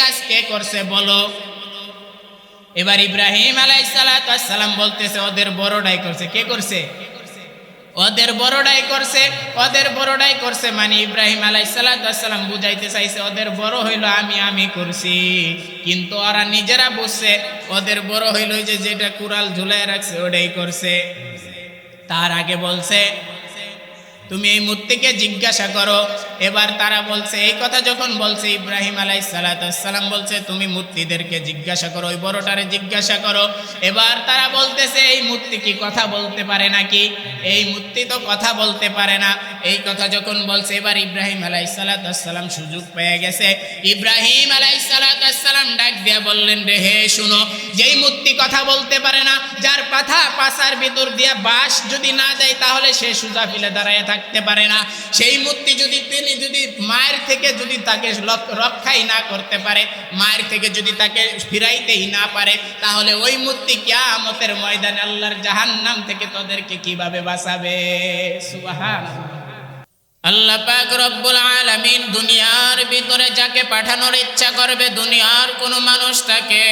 কাজ কে করছে বলো। এবার ইব্রাহিম আলাইহিস সালাম বলতেছে ওদের বড়টাই করছে। কে করছে? ওদের বড়টাই করছে। ওদের বড়টাই করছে মানে ইব্রাহিম আলাইহিস সালাম বুঝাইতে চাইছে ওদের বড় হইল আমি করছি, কিন্তু ওরা নিজেরা বুঝছে ওদের বড় হইল যে যেটা কুড়াল ঝুলাই রাখছে ওটাই করছে। তার আগে বলছে তুমি এই মূর্তিকে জিজ্ঞাসা করো। এবার তারা বলছে, এই কথা যখন বলছে ইব্রাহিম আলাইহিস সালাম বলছে তুমি মূর্তিদেরকে জিজ্ঞাসা করো, ওই বড়টারে জিজ্ঞাসা করো। এবার তারা বলতেছে এই মূর্তি কি কথা বলতে পারে নাকি? এই মূর্তি তো কথা বলতে পারে না। এই কথা যখন বলছে এবার ইব্রাহিম আলাইহিস সালাম সুযোগ পেয়ে গেছে। ইব্রাহিম আলাইহিস সালাম ডাক দিয়া বললেন, রে হে শুনো, যেই মূর্তি কথা বলতে পারে না, যার পাছার ভিতর দিয়া বাঁশ যদি না দেয় তাহলে সে সোজা ফিলে দাঁড়ায় থাকতে পারে না, সেই মূর্তি তিনি যদি মায়ের থেকে যদি তাকে রক্ষাই না করতে পারে, মায়ের থেকে যদি তাকে ফিরাইতেই না পারে, তাহলে ওই মূর্তি কিয়ামতের ময়দানে আল্লাহর জাহান্নাম থেকে তাদেরকে কিভাবে বাঁচাবে? সুবহানাল্লাহ। আল্লাহ পাক রব্বুল আলামিন দুনিয়ার ভিতরে যাকে পাঠানোর ইচ্ছা করবে দুনিয়ার কোনো মানুষ তাকে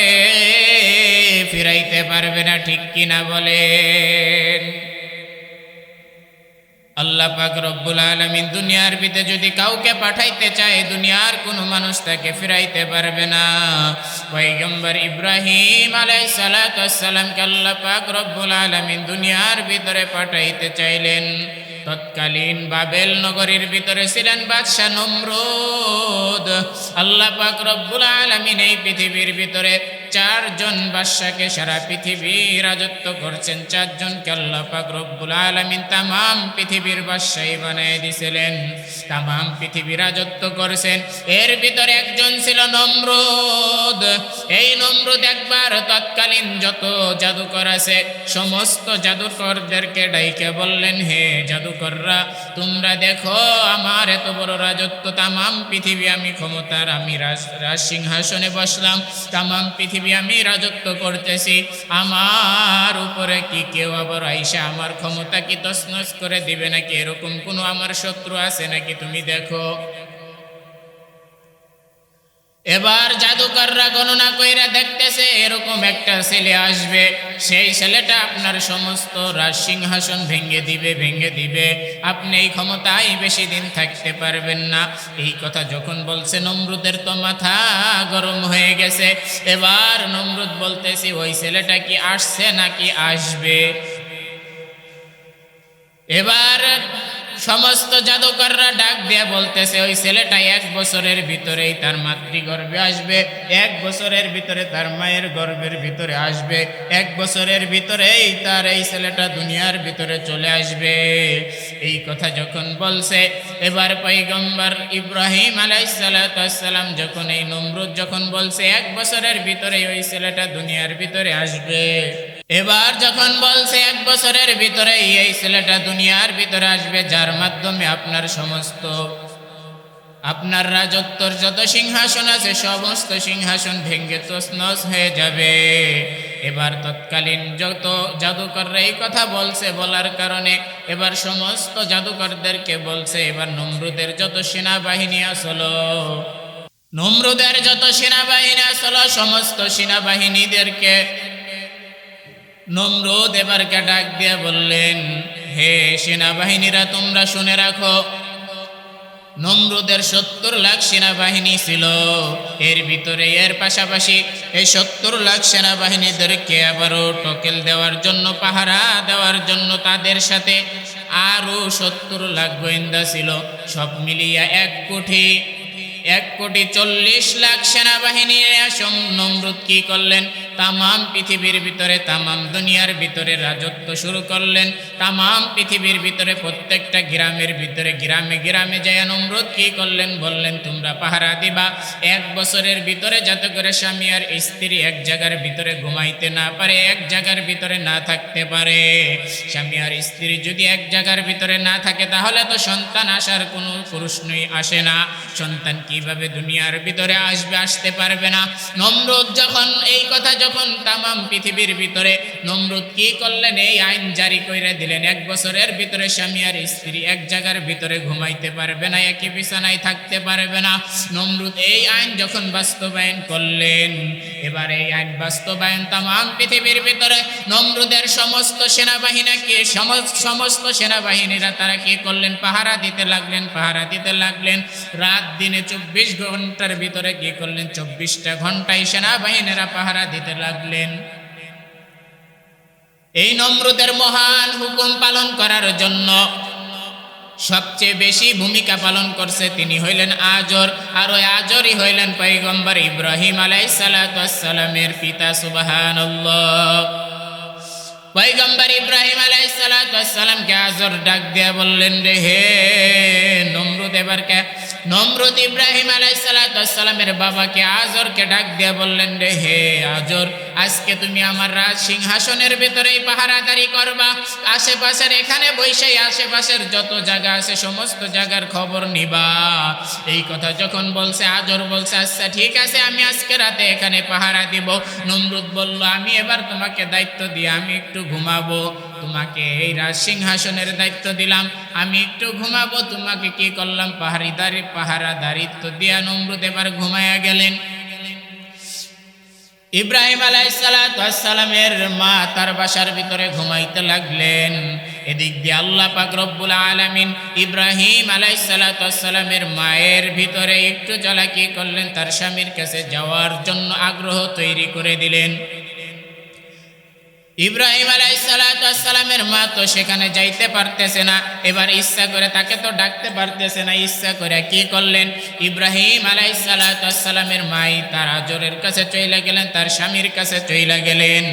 ফিরাইতে পারবে না, ঠিক কিনা বলেন? আল্লাহ পাক রব্বুল আলামিন দুনিয়ার ভিতরে যদি কাউকে পাঠাইতে চায় দুনিয়ার কোনো মানুষ তাকে ফিরাইতে পারবে না। পয়গম্বর ইব্রাহিম আলাইহিস সালামকে আল্লাহ পাক রব্বুল আলামিন দুনিয়ার ভিতরে পাঠাইতে চাইলেন। তৎকালীন বাবেল নগরীর ভিতরে ছিলেন বাদশা নমরুদ। আল্লাহ পাক রব্বুল আলামিন এই পৃথিবীর ভিতরে চারজন বাদশাকে সারা পৃথিবী রাজত্ব করছেন। চারজনকে আল্লাহ পাক রব্বুল আলামিন তামাম পৃথিবীর বাদশাহী বানিয়ে দিয়েছিলেন, তামাম পৃথিবী রাজত্ব করেছেন। এর ভিতরে একজন ছিল নমরুদ। এই নমরুদ একবার তৎকালীন যত জাদুকর আছে সমস্ত জাদুকরদেরকে ডাইকে বললেন, হে জাদুকররা, তোমরা দেখো আমার এত বড় রাজত্ব, তামাম পৃথিবী আমি ক্ষমতার, আমি রাজ সিংহাসনে বসলাম, তামাম পৃথিবী আমি রাজত্ব করতেছি, আমার উপরে কি কেউ আবার আইসা আমার ক্ষমতা কি তছনছ করে দিবে নাকি? এরকম কোনো আমার শত্রু আছে নাকি? তুমি দেখো। এবার জাদুকররা গণনা কইরা দেখতেছে এরকম একটা ছেলে আসবে, সেই ছেলেটা আপনার সমস্ত রাজ সিংহাসন ভেঙে দিবে, আপনি এই ক্ষমতায় বেশি দিন থাকতে পারবেন না। এই কথা যখন বলছে নমরুদের তো মাথা গরম হয়ে গেছে। এবার নমরুদ বলতেছি ওই ছেলেটা কি আসছে নাকি আসবে? এবার সমস্ত জাদুকররা ডাক দিয়ে বলতেছে ওই ছেলেটা 1 বছরের ভিতরেই তার মাতৃগর্ভে আসবে, 1 বছরের ভিতরে তার মায়ের গর্ভের ভিতরে আসবে, 1 বছরের ভিতরেই তার এই ছেলেটা দুনিয়ার ভিতরে চলে আসবে। এই কথা যখন বলছে এবার পয়গম্বর ইব্রাহিম আলাইহিস সালাম যখন এই নমরুদ যখন বলছে 1 বছরের ভিতরেই ওই ছেলেটা দুনিয়ার ভিতরে আসবে, এবার যখন বলছে 1 বছরের ভিতরে এই ছেলেটা দুনিয়ার ভিতরে আসবে, যার মাধ্যমে আপনার সমস্ত আপনার রাজত্বর যত সিংহাসন আছে সমস্ত সিংহাসন ভেঙে তছনছ হয়ে যাবে। এবার তৎকালীন যত জাদুকররা এই কথা বলছে, বলার কারণে এবার সমস্ত জাদুকরদেরকে বলছে এবার নমরুদের যত সেনাবাহিনী আসলো, নমরুদের যত সেনাবাহিনী আসলো সমস্ত সেনাবাহিনীদেরকে নমরুদ এবারকে ডাক দিয়ে বললেন, হে সেনাবাহিনীরা তোমরা শুনে রাখো, নমরুদের 70 লাখ সেনাবাহিনী ছিল, এর ভিতরে এর পাশাপাশি এই 70 লাখ সেনাবাহিনীদেরকে আবারও টকেল দেওয়ার জন্য, পাহারা দেওয়ার জন্য তাদের সাথে আরো 70 লাখ গোয়েন্দা ছিল। সব মিলিয়ে 1,40,40,00,000 সেনাবাহিনী নমরুদ কি করলেন? তামাম পৃথিবীর ভিতরে, তামাম দুনিয়ার ভিতরে রাজত্ব শুরু করলেন। তামাম পৃথিবীর ভিতরে প্রত্যেকটা গ্রামের ভিতরে গ্রামে গ্রামে যায় নমরুদ কি করলেন? বললেন তোমরা পাহারা দিবা 1 বছরের ভিতরে, যাতে করে স্বামী আর স্ত্রী এক জায়গার ভিতরে ঘুমাইতে না পারে, এক জায়গার ভিতরে না থাকতে পারে। স্বামী আর স্ত্রী যদি এক জায়গার ভিতরে না থাকে তাহলে তো সন্তান আসার কোনো প্রশ্নই আসে না। সন্তান কিভাবে দুনিয়ার ভিতরে আসতে পারবে না। নমরুদ যখন এই কথা যখন তামাম পৃথিবীর ভিতরে নমরুদ কি করলেন, এই আইন জারি করে দিলেন, 1 বছরের ভিতরে স্বামী আর স্ত্রী এক জায়গার ভিতরে ঘুমাইতে পারবে না, একই বিছানায় থাকতে পারবে না। নমরুদ এই আইন যখন বাস্তবায়ন করলেন, এবার এই আইন বাস্তবায়ন তামাম পৃথিবীর ভিতরে নমরুদের সমস্ত সেনাবাহিনীকে সমস্ত সেনাবাহিনীরা তারা কি করলেন, পাহারা দিতে লাগলেন। রাত দিনে 24 ঘন্টার ভিতরে কি করলেন, 24টা ঘন্টায় সেনাবাহিনীরা পাহারা দিতে লাগলেন। এই নমরুদের মহান হুকুম পালন করার জন্য সবচেয়ে বেশি ভূমিকা পালন করছে তিনি হইলেন আজর, আর ওই আজরই হইলেন পয়গম্বর ইব্রাহিম আলাইহিস সালাতু ওয়াস সালামের পিতা। সুবহানাল্লাহ। পয়গম্বর ইব্রাহিম আলাইহিস সালাতু ওয়াস সালামকে আজর ডাক দিয়া বললেন, রে হে নমরুদ, এবার কে নমরুদ ইব্রাহিম আলাইহিস সালাতু ওয়াস সালামের বাবাকে আজরকে ডাক দিয়া বললেন, রে হে আজর, আজকে তুমি আমার রাজ সিংহাসনের ভিতরেই পাহারাদারি করবা, আশেপাশের এখানে বৈশাই আশেপাশের যত জায়গা আছে সমস্ত জায়গার খবর নিবা। এই কথা যখন বলছে, আজর বলছে, আচ্ছা ঠিক আছে, আমি আজকে রাতে এখানে পাহারা দিব। নমরুদ বলল, আমি এবার তোমাকে দায়িত্ব দিয়ে আমি একটু ঘুমাবো, তোমাকে এই রাজ সিংহাসনের দায়িত্ব দিলাম, আমি একটু ঘুমাবো, তোমাকে কি করলাম, পাহারাদারিত্ব দিয়া নমরুদ এবার ঘুমায়া গেলেন। ইব্রাহিম আলাইহিস সালাতু ওয়াস সালামের মা তার বাসার ভিতরে ঘুমাইতে লাগলেন। এদিক দিয়ে আল্লাহ পাক রব্বুল আলামিন ইব্রাহিম আলাইহিস সালাতু ওয়াস সালামের মায়ের ভিতরে একটু জ্বালাকি করলেন, তার স্বামীর কাছে যাওয়ার জন্য আগ্রহ তৈরি করে দিলেন। ইব্রাহিম আলাইহিস সালাতু ওয়াস সালামের মা তো সেখানে যাইতে পারতেছে না, এবার ইচ্ছা করে তাকে তো ডাকতে পারতেছে না, ইচ্ছা করে কি করলেন, ইব্রাহিম আলাইহিস সালাতু ওয়াস সালামের মাই তার আজরের কাছে চলে গেলেন, তার স্বামীর কাছে চলে গেলেন।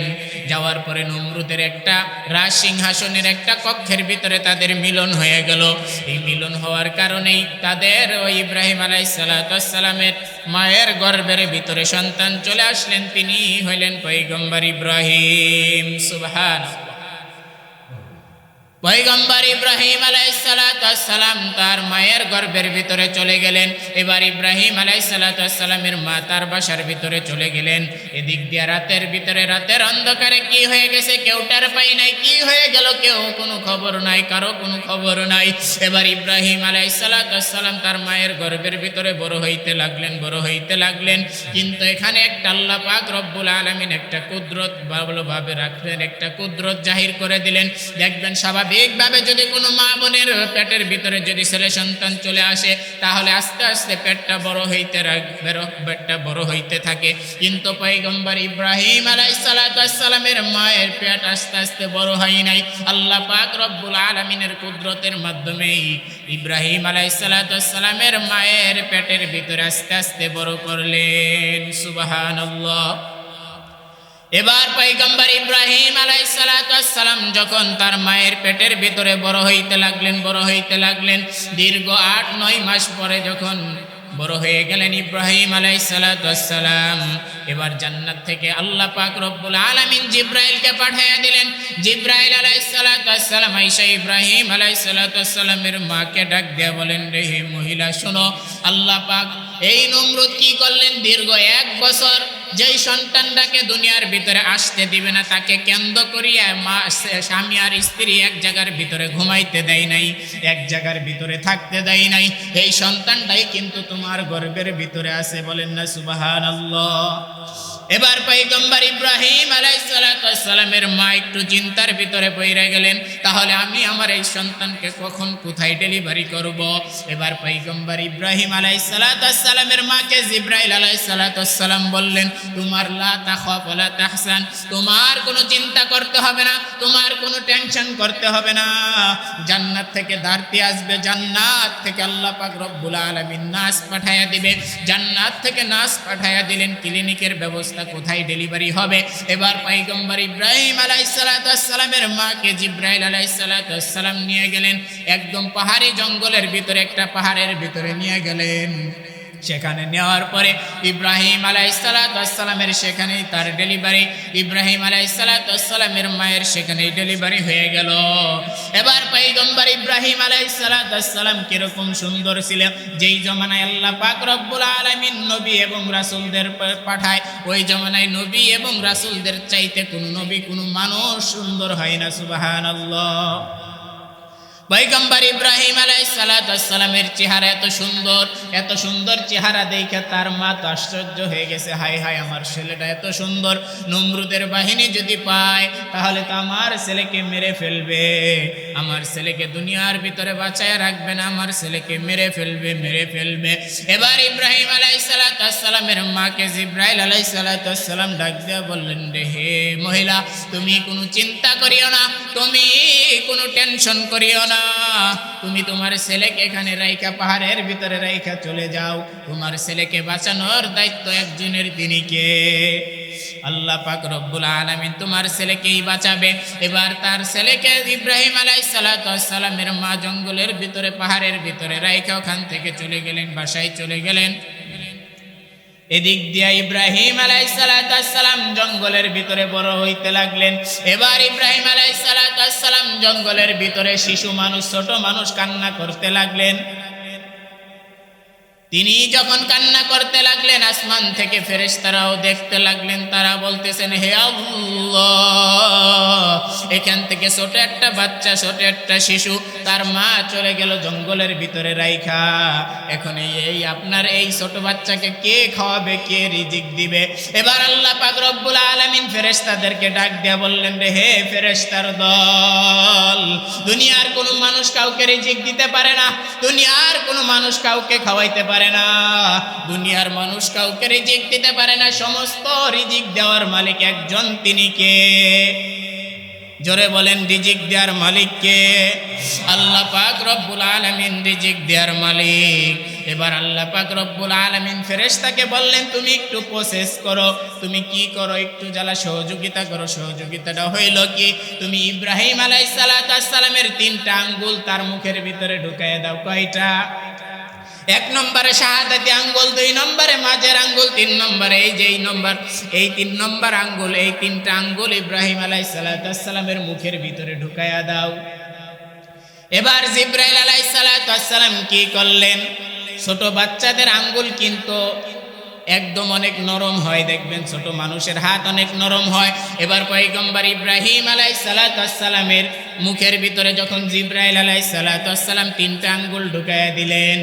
যাওয়ার পরে নমরুদের একটা রাজ সিংহাসনের একটা কক্ষের ভিতরে তাদের মিলন হয়ে গেল। এই মিলন হওয়ার কারণেই তাদের ওই ইব্রাহিম আলাইহিস সালাতু ওয়াস সালামের মায়ের গর্ভের ভিতরে সন্তান চলে আসলেন, তিনি হইলেন পয়গম্বর ইব্রাহিম। সুবহানাল্লাহ। পয়গম্বর ইব্রাহিম আলাইহিস সালাতু ওয়াস সালাম তার মায়ের গর্ভের ভিতরে চলে গেলেন। এবার ইব্রাহিম আলাইহিস সালাতু ওয়াস সালামের মা তার বাসার ভিতরে চলে গেলেন। এদিক দিয়ে রাতের ভিতরে, রাতের অন্ধকারে কি হয়ে গেছে কেউ টের পাই নাই, কি হয়ে গেল কেউ কোনো খবর নাই, কারো কোনো খবর নাই। এবার ইব্রাহিম আলাইহিস সালাতু ওয়াস সালাম তার মায়ের গর্ভের ভিতরে বড় হইতে লাগলেন। কিন্তু এখানে একটা আল্লাহ পাক রব্বুল আলামিন একটা কুদরত ভালোভাবে রাখলেন, একটা কুদরত জাহির করে দিলেন। দেখবেন স্বাভাবিকভাবে যদি কোনো মা বোনের পেটের ভিতরে যদি ছেলে সন্তান চলে আসে, তাহলে আস্তে আস্তে পেটটা বড় হইতে থাকে। কিন্তু পয়গম্বর ইব্রাহিম আলাইহিস সালাতু ওয়াস সালামের মায়ের পেট আস্তে আস্তে বড় হয় নাই, আল্লাহ পাক রব্বুল আলামিনের কুদরতের মাধ্যমে ইব্রাহিম আলাইহিস সালাতু ওয়াস সালামের মায়ের পেটের ভিতরে আস্তে আস্তে বড় করলেন। সুবহানাল্লাহ। এবার পয়গম্বর ইব্রাহিম আলাইহিস সালাতু ওয়াস সালাম যখন তার মায়ের পেটের ভিতরে বড় হইতে লাগলেন, দীর্ঘ 8-9 মাস পরে যখন বড় হয়ে গেলেন ইব্রাহিম আলাইহিস সালাতু ওয়াস সালাম, এবার জান্নাত থেকে আল্লাহ পাক রব্বুল আলামিন জিব্রাইলকে পাঠিয়ে দিলেন। জিব্রাইল আলাইহিস সালাতু ওয়াস সালাম আয়েশা ইব্রাহিম আলাইহিস সালাতু ওয়াস সালামের মাকে ডাক দিয়ে বলেন, রে হে মহিলা শোনো, আল্লাহ পাক এই নমরুদ কি করলেন, দীর্ঘ 1 বছর যেই সন্তানটাকে দুনিয়ার ভিতরে আসতে দিবে না, তাকে কেন্দ্র করিয়া স্বামী আর স্ত্রী এক জায়গার ভিতরে ঘুমাইতে দেয় নাই, এক জায়গার ভিতরে থাকতে দেয় নাই। এই সন্তানটাই কিন্তু তোমার গর্ভের ভিতরে আছে, বলেন না সুবহানাল্লাহ। এবার পয়গম্বর ইব্রাহিম আলাইহিস সালাতু ওয়াস সালামের মা একটু চিন্তার ভিতরে পড়ে গেলেন, তাহলে আমি আমার এই সন্তানকে কখন কোথায় ডেলিভারি করব। এবার পয়গম্বর ইব্রাহিম আলাইহিস সালাতু ওয়াস সালামের মাকে জিব্রাইল আলাইহিস সালাতু ওয়াস সালাম বললেন, তোমার লা তাখাফ ওয়া লা তাহসান, তোমার কোনো চিন্তা করতে হবে না, তোমার কোনো টেনশন করতে হবে না। জান্নাত থেকে ধারতি আসবে, জান্নাত থেকে আল্লাহ পাক রব্বুল আলামিন নাস পাঠায়া দিবে। জান্নাত থেকে নাস পাঠায়া দিলেন, ক্লিনিকের ব্যবস্থা কোথায় ডেলিভারি হবে। এবার পয়গম্বর ইব্রাহিম আলাইহিস সালাতু ওয়াস সালামের মাকে জিব্রাইল আলাইহিস সালাতু ওয়াস সালাম নিয়ে গেলেন একদম পাহাড়ি জঙ্গলের ভিতরে, একটা পাহাড়ের ভিতরে নিয়ে গেলেন। সেখানে নেওয়ার পরে ইব্রাহিম আলাইহিসসালামের সেখানেই তার ডেলিভারি, ইব্রাহিম আলাইহিসসালামের মায়ের সেখানেই ডেলিভারি হয়ে গেল। এবার পয়গম্বর ইব্রাহিম আলাইহিসসালাম কিরকম সুন্দর ছিলেন, যেই জমানায় আল্লাহ পাক রব্বুল আলামিন নবী এবং রাসূলদের পাঠায়, ওই জমানায় নবী এবং রাসূলদের চাইতে কোনো নবী কোনো মানুষ সুন্দর হয় না। সুবহানাল্লাহ। পয়গম্বর ইব্রাহিম আলাইহিসসালামের চেহারা এত সুন্দর চেহারা দেখে তার মা তো আশ্চর্য হয়ে গেছে, হায় হায় আমার ছেলেটা এত সুন্দর, নমরুদের বাহিনী যদি পায় তাহলে তো আমার ছেলেকে মেরে ফেলবে, আমার ছেলেকে দুনিয়ার ভিতরে বাঁচায় রাখবে না, আমার ছেলেকে মেরে ফেলবে। এবার ইব্রাহিম আলাইহিসসালামের মাকে জিবরাইল আলাইহিসসালাম ডাক দিয়ে বললেন, রে হে মহিলা, তুমি কোনো চিন্তা করিও না, তুমি কোনো টেনশন করিও না, তুমি তোমার ছেলেকে এখানে রাইখা পাহাড়ের ভিতরে রাইখা চলে যাও, তোমার ছেলেকে বাঁচানোর দায়িত্ব একজনের, তিনি কে? আল্লাহ পাক রব্বুল আলামিন তোমার ছেলেকেই বাঁচাবে। এবার তার ছেলেকে ইব্রাহিম আলাইহিসসালামের মা জঙ্গলের ভিতরে পাহাড়ের ভিতরে রাইখা ওখান থেকে চলে গেলেন, বাসায় চলে গেলেন। এদিক দিয়ে ইব্রাহিম আলাইহিসসালাম জঙ্গলের ভিতরে বড় হইতে লাগলেন। এবার ইব্রাহিম আলাইহিসসালাম জঙ্গলের ভিতরে শিশু মানুষ, ছোট মানুষ কান্না করতে লাগলেন। তিনি যখন কান্না করতে লাগলেন, আসমান থেকে ফেরেশতারাও দেখতে লাগলেন, তারা বলতেছেন, হে আল্লাহ, এখান থেকে ছোট একটা বাচ্চা, ছোট একটা শিশু, তার মা চলে গেল জঙ্গলের ভিতরে রাইখা, এখন এই আপনার এই ছোট বাচ্চাকে কে খাওয়াবে, কে রিজিক দিবে? এবার আল্লাহ পাক রব্বুল আলামিন ফেরেশতাদেরকে ডাক দিয়ে বললেন, রে হে ফেরেশতার দল, দুনিয়ার কোনো মানুষ কাউকে রিজিক দিতে পারে না, দুনিয়ার কোনো মানুষ কাউকে খাওয়াইতে পারে না, দুনিয়ার মানুষ কাউকে রিজিক দিতে পারে না, সমস্ত রিজিক দেওয়ার মালিক একজন, তিনি কে? জোরে বলেন, রিজিক দেওয়ার মালিক কে? আল্লাহ পাক রব্বুল আলামিন রিজিক দেওয়ার মালিক। এবার আল্লাহ পাক রব্বুল আলামিন ফেরেশতাকে বললেন, তুমি একটু প্রসেস করো, তুমি কি করো, একটু জ্বালা সহযোগিতা করো। সহযোগিতাটা হইল কি, তুমি ইব্রাহিম আলাইহিসসালামের 3টা আঙ্গুল তার মুখের ভিতরে ঢুকাইয়া দাও। কয়টা? 1 নম্বরে শাহাদাতি আঙ্গুল, 2 নম্বরে মাঝের আঙ্গুল, 3 নম্বরে এই 3 নম্বর আঙ্গুল, এই 3টা আঙ্গুল ইব্রাহিম আলাইহিসসালামের মুখের ভিতরে ঢুকাইয়া দাও। এবার জিবরাইল আলাইহিসসালাম কি করলেন, ছোট বাচ্চাদের আঙ্গুল কিন্তু একদম অনেক নরম হয়, দেখবেন ছোট মানুষের হাত অনেক নরম হয়। এবার পয়গম্বর ইব্রাহিম আলাইহিসসালামের মুখের ভিতরে যখন জিবরাইল আলাইহিসসালাম 3টা আঙ্গুল ঢুকাইয়া দিলেন,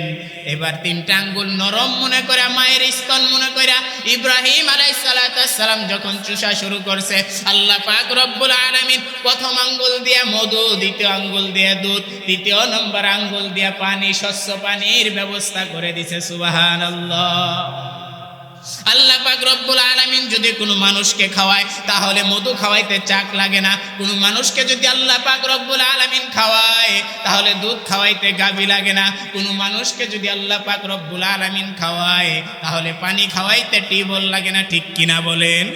এবার 3টা আঙ্গুল নরম মনে করে, মায়ের স্তন মনে করে ইব্রাহিম আলাইহিসসালাম যখন চুষা শুরু করছে, আল্লাহ পাক রব্বুল আলামিন প্রথম আঙ্গুল দিয়ে মধু, দ্বিতীয় আঙ্গুল দিয়ে দুধ, তৃতীয় নম্বর আঙ্গুল দিয়ে পানি, স্বচ্ছ পানির ব্যবস্থা করে দিছে। সুবহানাল্লাহ। আল্লাহ পাক রব্বুল আলামিন যদি কোনো মানুষকে খাওয়ায় তাহলে মধু খাওয়াইতে চাক লাগে না, কোনো মানুষকে যদি আল্লাহ পাক রব্বুল আলামিন খাওয়ায় তাহলে দুধ খাওয়াইতে গাবি লাগে না, কোনো মানুষকে যদি আল্লাহ পাক রব্বুল আলামিন খাওয়ায় তাহলে পানি খাওয়াইতে টিউবওয়েল লাগে না, ঠিক কিনা বলেন?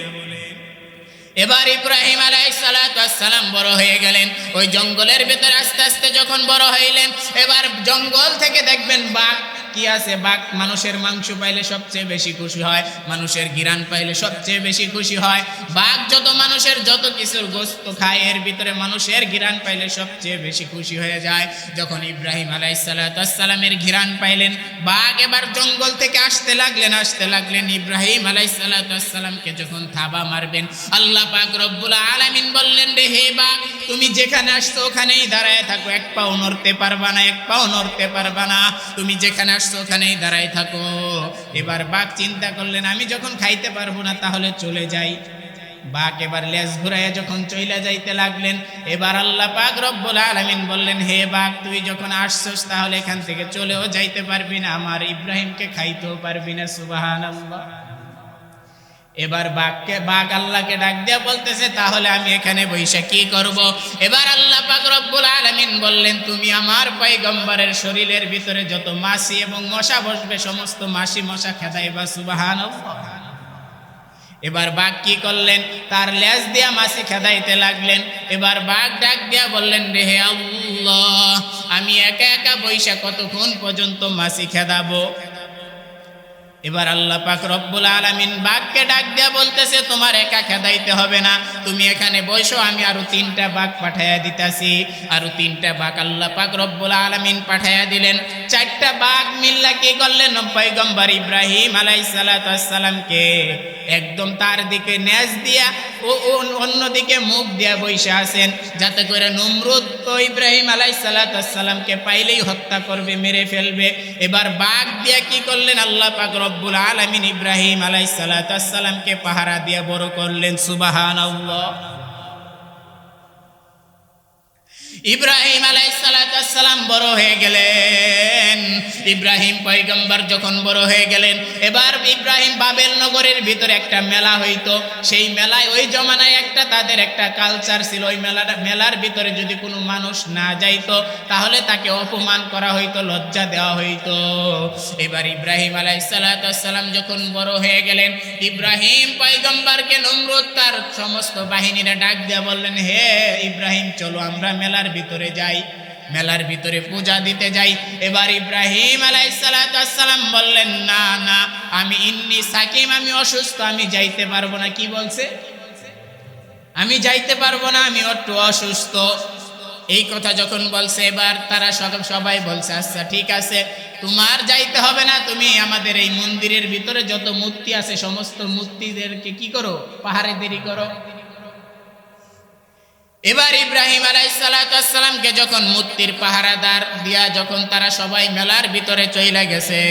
এবার ইব্রাহিম আলাইহিসসালাম বড় হয়ে গেলেন, ওই জঙ্গলের ভিতরে আস্তে আস্তে যখন বড় হইলেন, এবার জঙ্গল থেকে দেখবেন বাঘ কি আছে, বাঘ মানুষের মাংস পাইলে সবচেয়ে বেশি খুশি হয়, মানুষের ঘিরান পাইলে সবচেয়ে বেশি খুশি হয়। বাঘ যত মানুষের যত কিছুর গোস্ত খায়, এর ভিতরে মানুষের ঘিরান পাইলে সবচেয়ে বেশি খুশি হয়ে যায়। যখন ইব্রাহিম আলাইহিসসালামের ঘিরান পাইলেন, বাঘ এবার জঙ্গল থেকে আসতে লাগলেন। ইব্রাহিম আলাইহিসসালামকে যখন থাবা মারবেন, আল্লাহ পাক রব্বুল আলামিন বললেন, রে হে বাঘ, তুমি যেখানে আসছো ওখানেই দাঁড়ায় থাকো, এক পাও নড়তে পারবা না, তুমি যেখানে আসছো ওখানেই দাঁড়ায় থাকো। এবার বাঘ চিন্তা করলেন, আমি যখন খাইতে পারবো না তাহলে চলে যাই। বাঘ এবার লেজ ঘুরাইয়া যখন চইলা যাইতে লাগলেন, এবার আল্লাহ পাক রব্বুল আলামিন বললেন, হে বাঘ, তুই যখন আসছস তাহলে এখান থেকে চলেও যাইতে পারবি না, আমার ইব্রাহিমকে খাইতেও পারবি না। সুবহানাল্লাহ। এবার বাঘ আল্লাহকে ডাক দিয়া বলতেছে, তাহলে আমি এখানে বইসা কি করব? এবার আল্লাহ পাক রব্বুল আলামিন বললেন, তুমি আমার পয়গম্বরের শরীরের ভিতরে যত মাছি এবং মশা বসবে সমস্ত মাছি মশা খেদাইবা। সুবহানাল্লাহ। এবার বাঘ কি করলেন, তার লেজ দিয়া মাছি খেদাইতে লাগলেন। এবার বাঘ ডাক দিয়া বললেন, রে হে আল্লাহ, আমি একা একা বইসা কতক্ষণ পর্যন্ত মাছি খেদাবো? এবার আল্লাহ পাক রব্বুল আলামিন বাঘকে ডাক দিয়া বলতেছে, তোমার একা খেদাইতে হবে না, তুমি এখানে বসো, আমি আরো 3টা বাঘ পাঠাইয়া দিতাছি। আরো 3টা বাঘ আল্লাহ পাক রব্বুল আলামিন পাঠাইয়া দিলেন। 4টা বাঘ মিল্লা কি করলেন, পয়গম্বর ইব্রাহিম আলাইহিস সালাতু ওয়াস সালামকে একদম তার দিকে নেজ দিয়া ও অন্যদিকে মুখ দিয়া বসে আছেন, যাতে করে নমরুদ তো ইব্রাহিম আলাইহিস সালাতু ওয়াস সালামকে পাইলেই হত্যা করবে, মেরে ফেলবে। এবার বাঘ দিয়া কি করলেন, আল্লাহ পাক রব্বুল আলামিন ইব্রাহিম আলাইহিস সালাতু ওয়াস সালামকে পাহারা দিয়া বড় করলেন। সুবহানাল্লাহ। ইব্রাহিম আলাইহিস সালাতু ওয়াস সালাম বড় হয়ে গেলেন। ইব্রাহিম পয়গম্বর যখন বড় হয়ে গেলেন, এবার ইব্রাহিম বাবেল নগরের ভিতরে একটা মেলা হইতো। সেই মেলায় ওই জমানায় তাদের একটা কালচার ছিল, ওই মেলার ভিতরে যদি কোনো মানুষ না যাইতো তাহলে তাকে অপমান করা হইতো, লজ্জা দেওয়া হইতো। এবার ইব্রাহিম আলাইহিস সালাতু ওয়াস সালাম যখন বড় হয়ে গেলেন, ইব্রাহিম পয়গম্বরকে নমরুদ তার সমস্ত বাহিনীরা ডাক দিয়া বললেন, হে ইব্রাহিম, চলো আমরা মেলার ভিতরে যাই, মেলার ভিতরে পূজা দিতে যাই। এবার ইব্রাহিম আলাইহিস সালাতু ওয়াস সালাম বললেন, না না, আমি ইন্নী সাকিম, আমি অসুস্থ, আমি যাইতে পারবো না। কি বলছে? আমি যাইতে পারবো না, আমি একটু অসুস্থ। এই কথা যখন বলছে, এবার তারা সবাই বলছে, আচ্ছা ঠিক আছে, তোমার যাইতে হবে না, তুমি আমাদের এই মন্দিরের ভিতরে যত মূর্তি আছে সমস্ত মূর্তিদেরকে কি করো, পাহারাদারি করো। এবার ইব্রাহিম আলাইহিস সালাতু ওয়াস সালামকে যখন মূর্তির পাহারাদার দিয়া যখন তারা সবাই মেলার ভিতরে চইলা গেছে,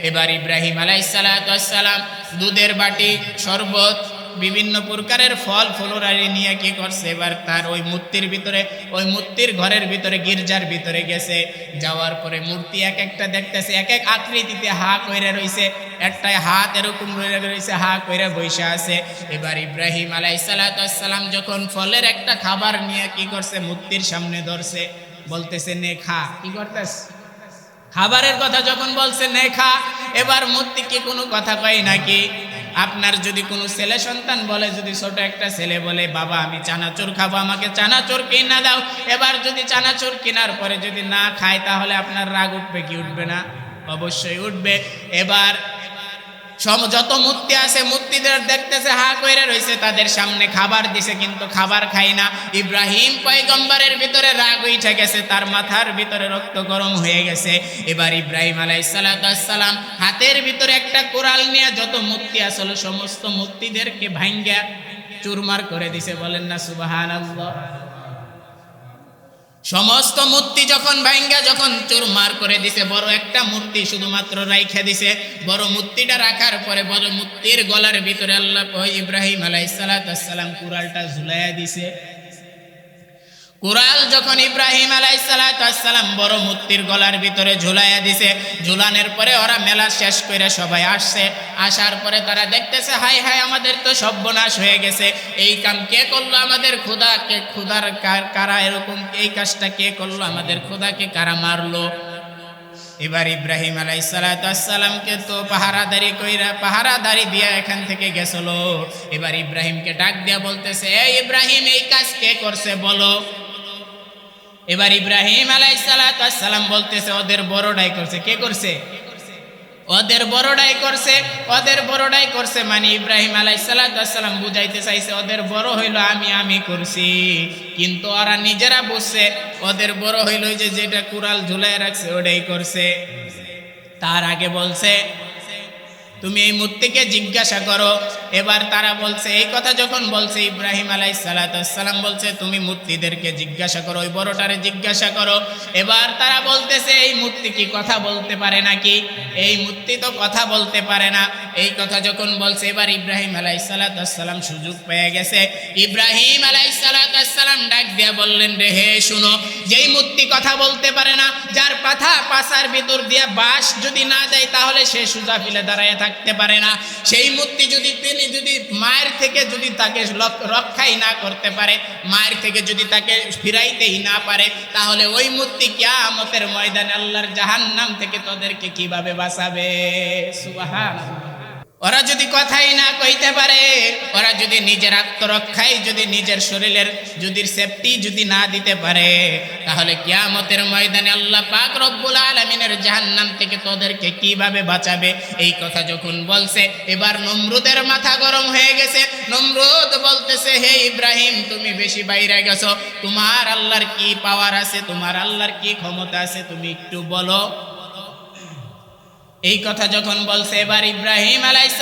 এবার ইব্রাহিম আলাইহিস সালাতু ওয়াস সালাম দুধের বাটি, শরবত, বিভিন্ন প্রকারের ফল ফুলরারি নিয়ে কি করছে, এবার তার ওই মূর্তির ভিতরে, ওই মূর্তির ঘরের ভিতরে, গির্জার ভিতরে গেছে। যাওয়ার পরে মূর্তি এক একটা দেখতেছে, এক এক আকৃতিতে হা কইরা রইছে, একটাই হাত এরকম রয়েছে, হা কইরা বসে আছে। এবার ইব্রাহিম আলাইহিস সালাতু ওয়াস সালাম যখন ফলের একটা খাবার নিয়ে কি করছে, মূর্তির সামনে ধরছে, বলতেছে নে খা। কি করতেছ? খাবারের কথা যখন বলছে নে খা, এবার মূর্তি কি কোনো কথা কয় নাকি? আপনার যদি কোনো ছেলে সন্তান বলে, যদি ছোট একটা ছেলে বলে, বাবা আমি চানাচুর খাবো, আমাকে চানাচুর কিনা দাও, এবার যদি চানাচুর কেনার পরে যদি না খায়, তাহলে আপনার রাগ উঠবে কি উঠবে না? অবশ্যই উঠবে। এবার যত মূর্তি আছে, মূর্তিদের দেখতেছে হা কইরা রইছে, তাদের সামনে খাবার দিছে কিন্তু খাবার খায় না। ইব্রাহিম পয়গম্বরের ভিতরে রাগ উঠে গেছে, তার মাথার ভিতরে রক্ত গরম হয়ে গেছে। এবার ইব্রাহিম আলাইহিস সালাতু ওয়াস সালাম হাতের ভিতরে একটা কোরাল নিয়ে যত মূর্তি আসলে সমস্ত মূর্তিদেরকে ভাঙ্গা চুরমার করে দিছে। বলেন না সুবহানাল্লাহ। সমস্ত মূর্তি যখন ভাঙ্গা যখন চুরমার করে দিছে, বড় একটা মূর্তি শুধুমাত্র রাইখা দিছে। বড় মূর্তিটা রাখার পরে বড় মূর্তির গলার ভিতরে আল্লাহ ইব্রাহিম আলাইহিস সালাতু ওয়াস সালাম কুড়ালটা ঝুলাইয়া দিছে। কুড়াল যখন ইব্রাহিম আলাইহিস সালাতু ওয়াস সালাম বড় মূর্তির গলার ভিতরে ঝুলাইয়া দিছে, ঝুলানোর পরে ওরা মেলা শেষ করে সবাই আসছে। আসার পরে তারা দেখতেছে, হাই হাই, আমাদের তো সর্বনাশ হয়ে গেছে, এই কাম কে করলো, আমাদের খোদার কারা এরকম এই কাজটা কে করলো, আমাদের খোদাকে কারা মারলো। এবার ইব্রাহিম আলাইহিস সালাতু ওয়াস সালামকে তো পাহারাদারি দিয়া এখান থেকে গেছিল। এবার ইব্রাহিমকে ডাক দিয়া বলতেছে, এই ইব্রাহিম, এই কাজ কে করছে বলো। এবার ইব্রাহিম আলাইহিস সালাতু ওয়াস সালাম বলতেছে, ওদের বড়টাই করছে। কে করছে? ওদের বড়টাই করছে। ওদের বড়টাই করছে মানে ইব্রাহিম আলাইহিস সালাতু ওয়াস সালাম বুঝাইতে চাইছে, ওদের বড় হইল আমি করছি, কিন্তু ওরা নিজেরা বুঝছে ওদের বড় হইল যে যেটা কুড়াল ঝুলাই রাখছে ওটাই করছে। তার আগে বলছে, তুমি এই মূর্তিকে জিজ্ঞাসা করো। এবার তারা বলছে, এই কথা যখন বলছে ইব্রাহিম আলাইহিস সালাতু ওয়াস সালাম বলছে, তুমি মূর্তিদেরকে জিজ্ঞাসা করো, ওই বড়টারে জিজ্ঞাসা করো। এবার তারা বলতেছে, এই মূর্তি কি কথা বলতে পারে নাকি? এই মূর্তি তো কথা বলতে পারে না। এই কথা যখন বলছে, এবার ইব্রাহিম আলাইহিস সালাতু ওয়াস সালাম সুযোগ পেয়ে গেছে। ইব্রাহিম আলাইহিস সালাতু ওয়াস সালাম ডাক দিয়া বললেন, রে হে শুনো, যেই মূর্তি কথা বলতে পারে না, যার পাছার ভিতর দিয়া বাঁশ যদি না যায় তাহলে সে সোজা ফিলে দাঁড়ায় থাকতে পারে না, সেই মূর্তি যদি মায়ের থেকে যদি তাকে রক্ষাই না করতে পারে, মায়ের থেকে যদি তাকে ফিরাইতেই না পারে, তাহলে ওই মূর্তি কিয়ামতের ময়দানে আল্লাহর জাহান্নাম থেকে তোদেরকে কিভাবে বাঁচাবে? সুবহানাল্লাহ। ওরা যদি কথাই না কইতে পারে, ওরা যদি নিজের আত্মরক্ষায় যদি নিজের শরীরের যদি সেফটি যদি না দিতে পারে, তাহলে কিয়ামতের ময়দানে আল্লাহ পাক রব্বুল আলামিনের জাহান্নাম থেকে তোদেরকে কিভাবে বাঁচাবে? এই কথা যখন বলছে, এবার নমরুদের মাথা গরম হয়ে গেছে। নমরুদ বলতেছে, হে ইব্রাহিম, তুমি বেশি বাইরে গেছো, তোমার আল্লাহর কি পাওয়ার আছে, তোমার আল্লাহর কি ক্ষমতা আছে, তুমি একটু বলো। এই কথা যখন বলছে, এবার ইব্রাহিম আলাইহিস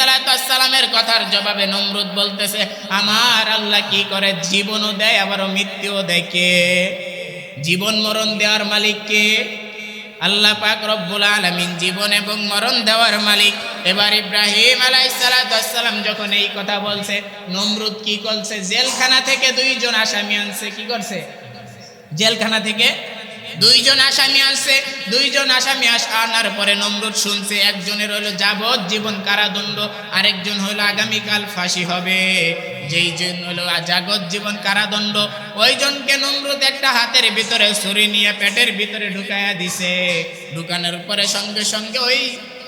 সালামের কথার জবাবে নমরুদ বলতেছে, আমার আল্লাহ কি করে? জীবনও দেয় আবারও মৃত্যুও দেয়। কে? জীবন মরণ দেওয়ার মালিক কে? আল্লাহ পাক রব্বুল আলামিন জীবন এবং মরণ দেওয়ার মালিক। এবার ইব্রাহিম আলাইহিস সালাম যখন এই কথা বলছে, নমরুদ কি করছে? জেলখানা থেকে 2 জন আসামি আনছে। কি করছে? জেলখানা থেকে 2 জন আসামি আসছে। 2 জন আসামি আনার পরে নমরুদ শুনছে, একজনের হলো যাবজ্জীবন কারাদণ্ড, আরেকজন হলো আগামীকাল ফাঁসি হবে। যেই জন হলো যাবজ্জীবন কারাদণ্ড, ওই জনকে নমরুদ একটা হাতের ভিতরে ছুরি নিয়ে পেটের ভিতরে ঢুকাইয়া দিছে। ঢুকানোর পরে সঙ্গে সঙ্গে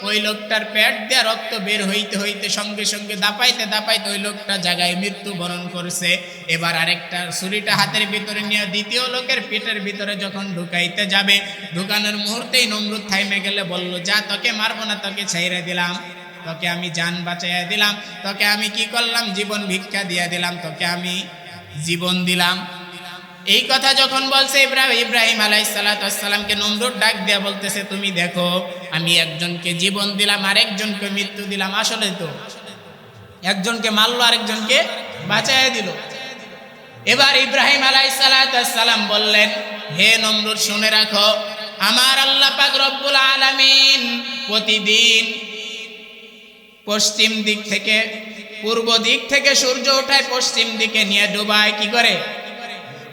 ওই লোকটার পেট দিয়ে রক্ত বের হইতে হইতে সঙ্গে সঙ্গে দাপাইতে দাপাইতে ওই লোকটা জায়গায় মৃত্যুবরণ করছে। এবার আরেকটা ছুরিটা হাতের ভিতরে নিয়ে দ্বিতীয় লোকের পেটের ভিতরে যখন ঢুকাইতে যাবে, ঢুকানোর মুহূর্তেই নমরুদ থাইমে গেলে বলল, যা, তোকে মারবো না, তোকে ছেড়ে দিলাম, তোকে আমি জান বাঁচাইয়া দিলাম, তোকে আমি কি করলাম? জীবন ভিক্ষা দিয়া দিলাম, তোকে আমি জীবন দিলাম। এই কথা যখন বলছে ইব্রাহিম আলাইহিস সালামকে নমরুদ ডাক দেয়া বলতেছে, তুমি দেখো, আমি একজনকে জীবন দিলাম, আরেকজনকে মৃত্যু দিলাম। আসলে তো একজনকে মারলো, আরেকজনকে বাঁচাইয়া দিল। এবার ইব্রাহিম আলাইহিস সালাম বললেন, হে নমরুদ, শুনে রাখো, আমার আল্লাহ পাক রব্বুল আলামিন প্রতিদিন পশ্চিম দিক থেকে, পূর্ব দিক থেকে সূর্য ওঠায় পশ্চিম দিকে নিয়ে ডুবায়। কি করে?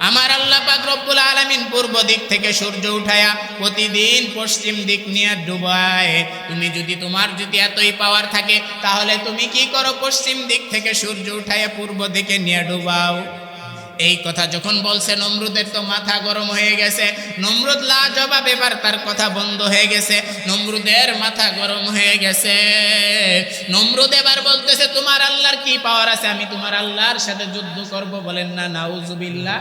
আমার আল্লাহ পাক রব্বুল আলামিন পূর্ব দিক থেকে সূর্য উঠায়া প্রতিদিন পশ্চিম দিক নিয়ে ডুবায়। তুমি যদি, তোমার যদি এতই পাওয়ার থাকে, তাহলে তুমি কি করো? পশ্চিম দিক থেকে সূর্য উঠায়া পূর্ব দিকে নিয়ে ডুবাও। এই কথা যখন বলছে, নমরুদের তো মাথা গরম হয়ে গেছে। নমরুদ লাজবাব, এবার তার কথা বন্ধ হয়ে গেছে। নমরুদের মাথা গরম হয়ে গেছে। নমরুদ এবার বলতেছে, তোমার আল্লাহর কি পাওয়ার আছে? আমি তোমার আল্লাহর সাথে যুদ্ধ করব। বলেন না নাউজুবিল্লাহ।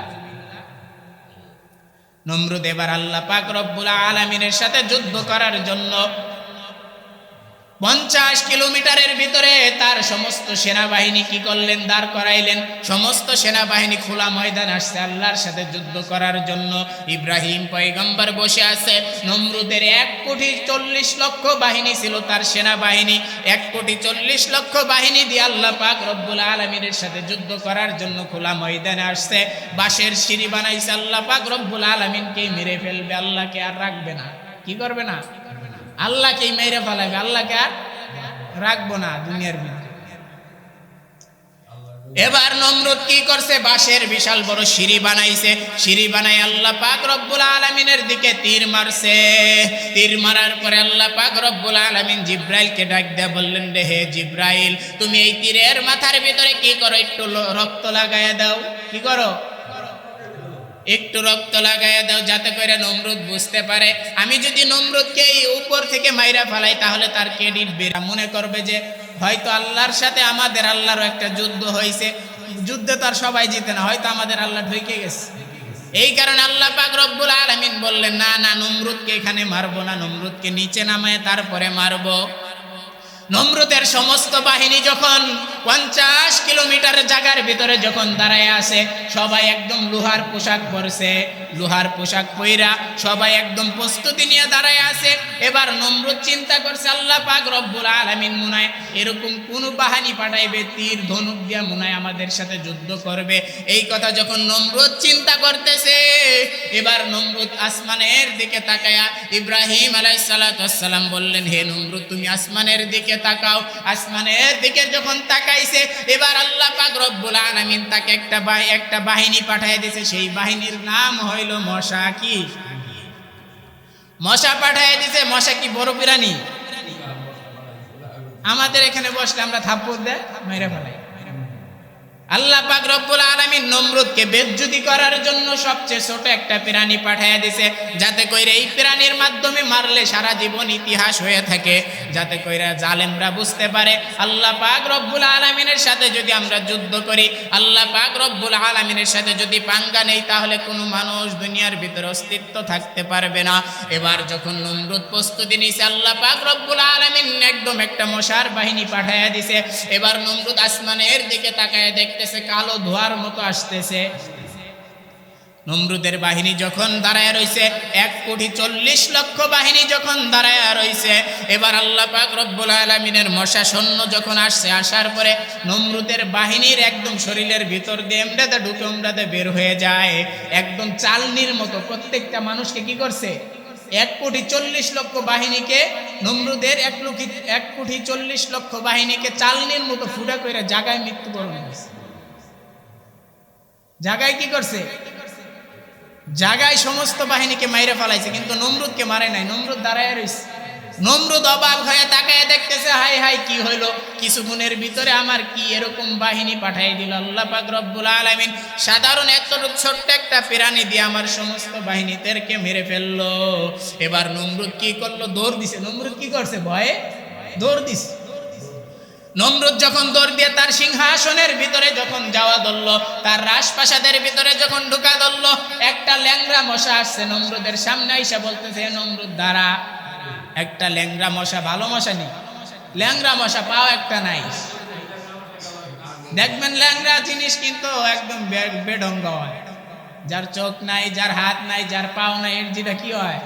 নমরুদ এবার আল্লাহ পাক রব্বুল আলামিনের সাথে যুদ্ধ করার জন্য 50 কিলোমিটারের ভিতরে তার সমস্ত সেনাবাহিনী কি করলেন? দাঁড় করাইলেন। সমস্ত সেনাবাহিনী খোলা ময়দান আসছে আল্লাহর সাথে যুদ্ধ করার জন্য। ইব্রাহিম পয়গম্বর বসে আছে। নমরুদের 1,40,00,000 বাহিনী ছিল, তার সেনাবাহিনী 1,40,00,000 বাহিনী দিয়ে আল্লাহ পাক রব্বুল আলামিনের সাথে যুদ্ধ করার জন্য খোলা ময়দানে আসছে। বাঁশের সিঁড়ি বানাইছে, আল্লাহ পাক রব্বুল আলামিনকেই মেরে ফেলবে, আল্লাহকে আর রাখবে না। কি করবে না? আল্লাহকেই মেরে ফেলাবে, আল্লাহকে আর রাখবো না দুনিয়ার ভিতরে। এবার নমরুদ কি করছে? বাঁশের বিশাল বড় সিঁড়ি বানাইছে। সিঁড়ি বানাই আল্লাহ পাক রব্বুল আলামিনের দিকে তীর মারছে। তীর মারার পরে আল্লাহ পাক রব্বুল আলামিন জিব্রাইলকে ডাক দিয়ে বললেন, রে হে জিব্রাইল, তুমি এই তীরের মাথার ভিতরে কি করো? একটু রক্ত লাগাইয়া দাও। কি করো? একটু রক্ত লাগাইয়া দাও, যাতে করে নমরুদ বুঝতে পারে আমি যদি নমরুদকে এই উপর থেকে মাইরা ফেলাই, তাহলে তার ক্রেডিট বেরা মনে করবে যে হয়তো আল্লাহর সাথে আমাদের আল্লাহরও একটা যুদ্ধ হয়েছে। যুদ্ধে তো আর সবাই জিতে না, হয়তো আমাদের আল্লাহ ঢুকে গেছে। এই কারণে আল্লাহ পাক রব্বুল আলামিন বললেন, না না, নমরুদকে এখানে মারবো না, নমরুদকে নিচে নামায় তারপরে মারবো। নমরুদের সমস্ত বাহিনী যখন 50 কিলোমিটার জায়গার ভিতরে যখন দাঁড়ায় আসে, সবাই একদম লোহার পোশাক পরছে। লোহার পোশাক পইরা সবাই একদম প্রস্তুতি নিয়ে দাঁড়ায় আছে। এবার নমরুদ চিন্তা করছে, আল্লাহ পাক রব্বুল আলামিন মুনায় এরকম কোন বাহিনী পাঠাইবে, তীর ধনুক দিয়া মুনায় আমাদের সাথে যুদ্ধ করবে। এই কথা যখন নমরুদ চিন্তা করতেছে, এবার নমরুদ আসমানের দিকে তাকায়া ইব্রাহিম আলাইহিস সালাম বললেন, হে নমরুদ, তুমি আসমানের দিকে তাকাও। আসমানের দিকে যখন তাকাইছে, এবার আল্লাহ পাক রব্বুল আলামিন তাকে একটা বাহিনী পাঠিয়ে দিয়েছে। সেই বাহিনীর নাম হইল মশা। কি? মশা পাঠিয়ে দিয়েছে। মশা কি বড় প্রাণী? আমাদের এখানে বসলে আমরা থাপ্পড় দেয় মেরে ফেলাই। আল্লাহ পাক রব্বুল আলামিন নমরুদকে বেজ্জুতি করার জন্য সবচেয়ে ছোট একটা প্রাণী পাঠিয়ে দিয়েছে, যাতে কইরা এই প্রাণীর মাধ্যমে মারলে সারা জীবন ইতিহাস হয়ে থাকে, যাতে কইরা জালেমরা বুঝতে পারে আল্লাহ পাক রব্বুল আলামিনের সাথে যদি আমরা যুদ্ধ করি, আল্লাহ পাক রব্বুল আলামিনের সাথে যদি পাঙ্গা নেই, তাহলে কোনো মানুষ দুনিয়ার ভিতরে অস্তিত্ব থাকতে পারবে না। এবার যখন নমরুদ প্রস্তুতি নিয়েছে, আল্লাহ পাক রব্বুল আলামিন একদম একটা মশার বাহিনী পাঠিয়ে দিয়েছে। এবার নমরুদ আসমানের দিকে তাকায় দেখতেছে কালো ধোঁয়ার মতো আসতেছে। নমরুদের বাহিনী যখন দাঁড়ায় রইছে, 1,40,00,000 বাহিনী যখন দাঁড়ায় রইছে, এবার আল্লাহ পাক রব্বুল আলামিনের মশা সৈন্য যখন আসছে, আসার পরে নমরুদের বাহিনীর একদম শরীরের ভিতর দিয়ে এমরাতে ঢুকে এমরাতে বের হয়ে যায়, একদম চালনির মতো। প্রত্যেকটা মানুষকে কি করছে? 1,40,00,000 বাহিনীকে, নমরুদের 1,40,00,000 বাহিনীকে চালনির মতো ফুটা করে জায়গায় মৃত্যুবরণ করছে। জায়গায় কি করছে? জায়গায় সমস্ত বাহিনীকে মাইরে ফেলাইছে, কিন্তু নমরুদকে মারে নাই। নমরুদ দাঁড়ায় রইছে। নমরুদ অবাক হয়ে তাকায় দেখতেছে, হাই হাই কি হইলো, কিছুক্ষণের ভিতরে আমার কি এরকম বাহিনী পাঠিয়ে দিল আল্লাহ পাক রব্বুল আলামিন। সাধারণ এতটুকু ছোট্ট একটা প্রাণী দিয়ে আমার সমস্ত বাহিনীদেরকে মেরে ফেললো। এবার নমরুদ কি করলো? দৌড় দিছে। নমরুদ কি করছে? ভয়ে দৌড় দিছে। নমরুদ যখন দৌড় দিয়ে তার সিংহাসনের ভিতরে যখন যাওয়া ধরলো, তার রাজপ্রাসাদের ভিতরে যখন ঢুকা ধরলো, একটা ল্যাংড়া মশা আসছে নমরুদের সামনে আইসা বলতেছে, নমরুদ দাঁড়া। একটা ল্যাংড়া মশা, ভালো মশা নেই, ল্যাংড়া মশা পাও একটা নাই। দেখবেন ল্যাংড়া জিনিস কিন্তু একদম বেঢঙ্গ হয়। যার চোখ নাই, যার হাত নাই, যার পাও নাই, এর যেটা কি হয়?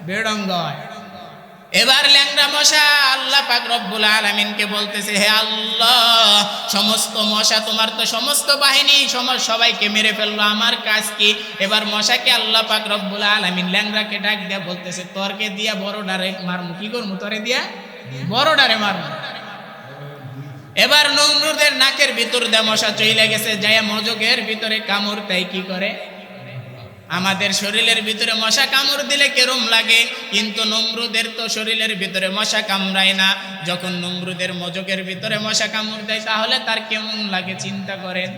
বেঢঙ্গ হয়। এবার ল্যাংড়া মশা আল্লাহ পাক রব্বুল আলামিনকে বলতেছে, হে আল্লাহ, সমস্ত মশা তোমার তো সমস্ত বাহিনী সবাইকে মেরে ফেললো, আমার কাজ কি? এবার মশাকে আল্লাহ পাক রব্বুল আলামিন ল্যাংড়াকে ডাক দিয়া বলতেছে, তোরকে দিয়া বড় ডারে মারমু। কি করমু? তোরে দিয়া বড় ডারে মারমু। এবার নমরুদের নাকের ভিতর দিয়ে মশা চইলে গেছে, যায় মজগের ভিতরে কামড়। তাই কি করে? আমাদের শরীরের ভিতরে মশা কামড় দিলে কেরম লাগে, কিন্তু নমরুদের তো শরীরের ভিতরে মশা কামড়ায় না। যখন নমরুদের মজকের ভিতরে মশা কামড় দেয়, তাহলে তার কেমন লাগে চিন্তা করেন।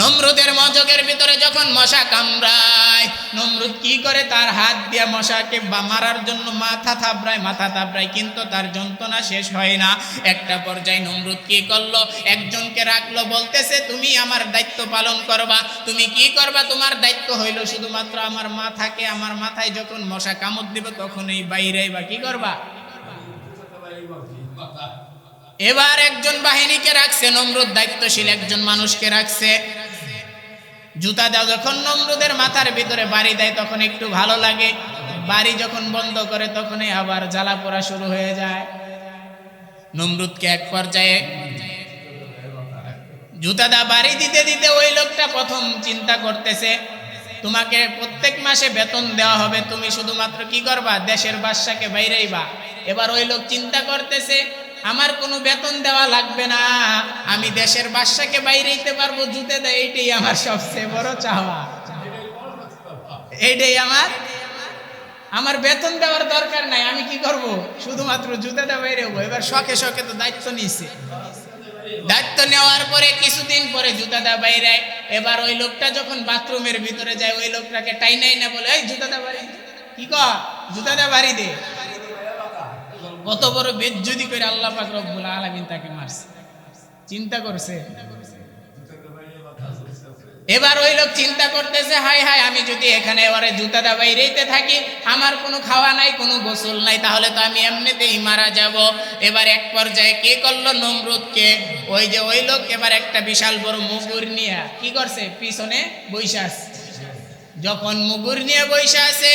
নমরুদের মজকের ভিতরে যখন মশা কামড়ায়, নমরুদ কি করে? তার হাত দিয়ে মশাকে মারার জন্য মাথা থাবড়ায়, কিন্তু তার যন্ত্রণা শেষ হয় না। একটা পর্যায়ে নমরুদ কি করলো? একজনকে রাখলো, বলতেছে, তুমি আমার দায়িত্ব পালন করবা। তুমি কি করবা? তোমার দায়িত্ব হইল শুধুমাত্র আমার মাথাকে, আমার মাথায় যখন মশা কামড় দিবে তখন এই বাইরে বা কি করবা? এবার একজন বাহিনীকে রাখছে নমরুদ, দায়িত্বশীল একজন মানুষকে রাখছে। জুতা দাও যখন নমরুদের মাথার ভিতরে বাড়ি দেয়, তখন একটু ভালো লাগে। বাড়ি যখন বন্ধ করে, তখনই আবার জ্বালা পোড়া শুরু হয়ে যায়। নমরুদকে এক পর্যায়ে জুতা দা বাড়ি দিতে দিতে ওই লোকটা প্রথম চিন্তা করতেছে, তোমাকে প্রত্যেক মাসে বেতন দেওয়া হবে, তুমি শুধুমাত্র কি করবা? দেশের বাদশাকে বাইরেইবা। এবার ওই লোক চিন্তা করতেছে, আমার কোনো বেতন দেওয়া লাগবে না, আমি দেশের বাদশাকে বাইরেইতে পারবো, জুতে দেয়, এইটাই আমার সবচেয়ে বড় চাওয়া। এইটাই আমার বেতন দেওয়ার দরকার নাই, আমি কি করব? শুধুমাত্র জুতাটা বাইরে হবো। এবার শখে শখে তো দায়িত্ব নিছে। দায়িত্ব নেওয়ার পরে কিছুদিন পরে জুতাটা বাইরে। এবার ওই লোকটা যখন বাথরুমের ভিতরে যায়, ওই লোকটাকে টাইনাই না বলে, এই জুতাটা বাড়ি কি কর, জুতাটা বাড়ি দে। কত বড় বেজ্জতি করে আল্লাহ পাক রব্বুল আলামিন তাকে মারছে, চিন্তা করছে। এবার ওই লোক চিন্তা করতেছে, হাই হাই, আমি যদি এখানে এবারে জুতাটা বাইরেতে থাকি, আমার কোনো খাওয়া নাই, কোনো গোসল নাই, তাহলে তো আমি এমনিতেই মারা যাব। এবার এক পর্যায়ে কে করলো? নমরুদকে ওই লোক এবার একটা বিশাল বড় মুগুর নিয়ে কি করছে? পিছনে বইসা আছে। যখন মুগুর নিয়ে বইসা আছে,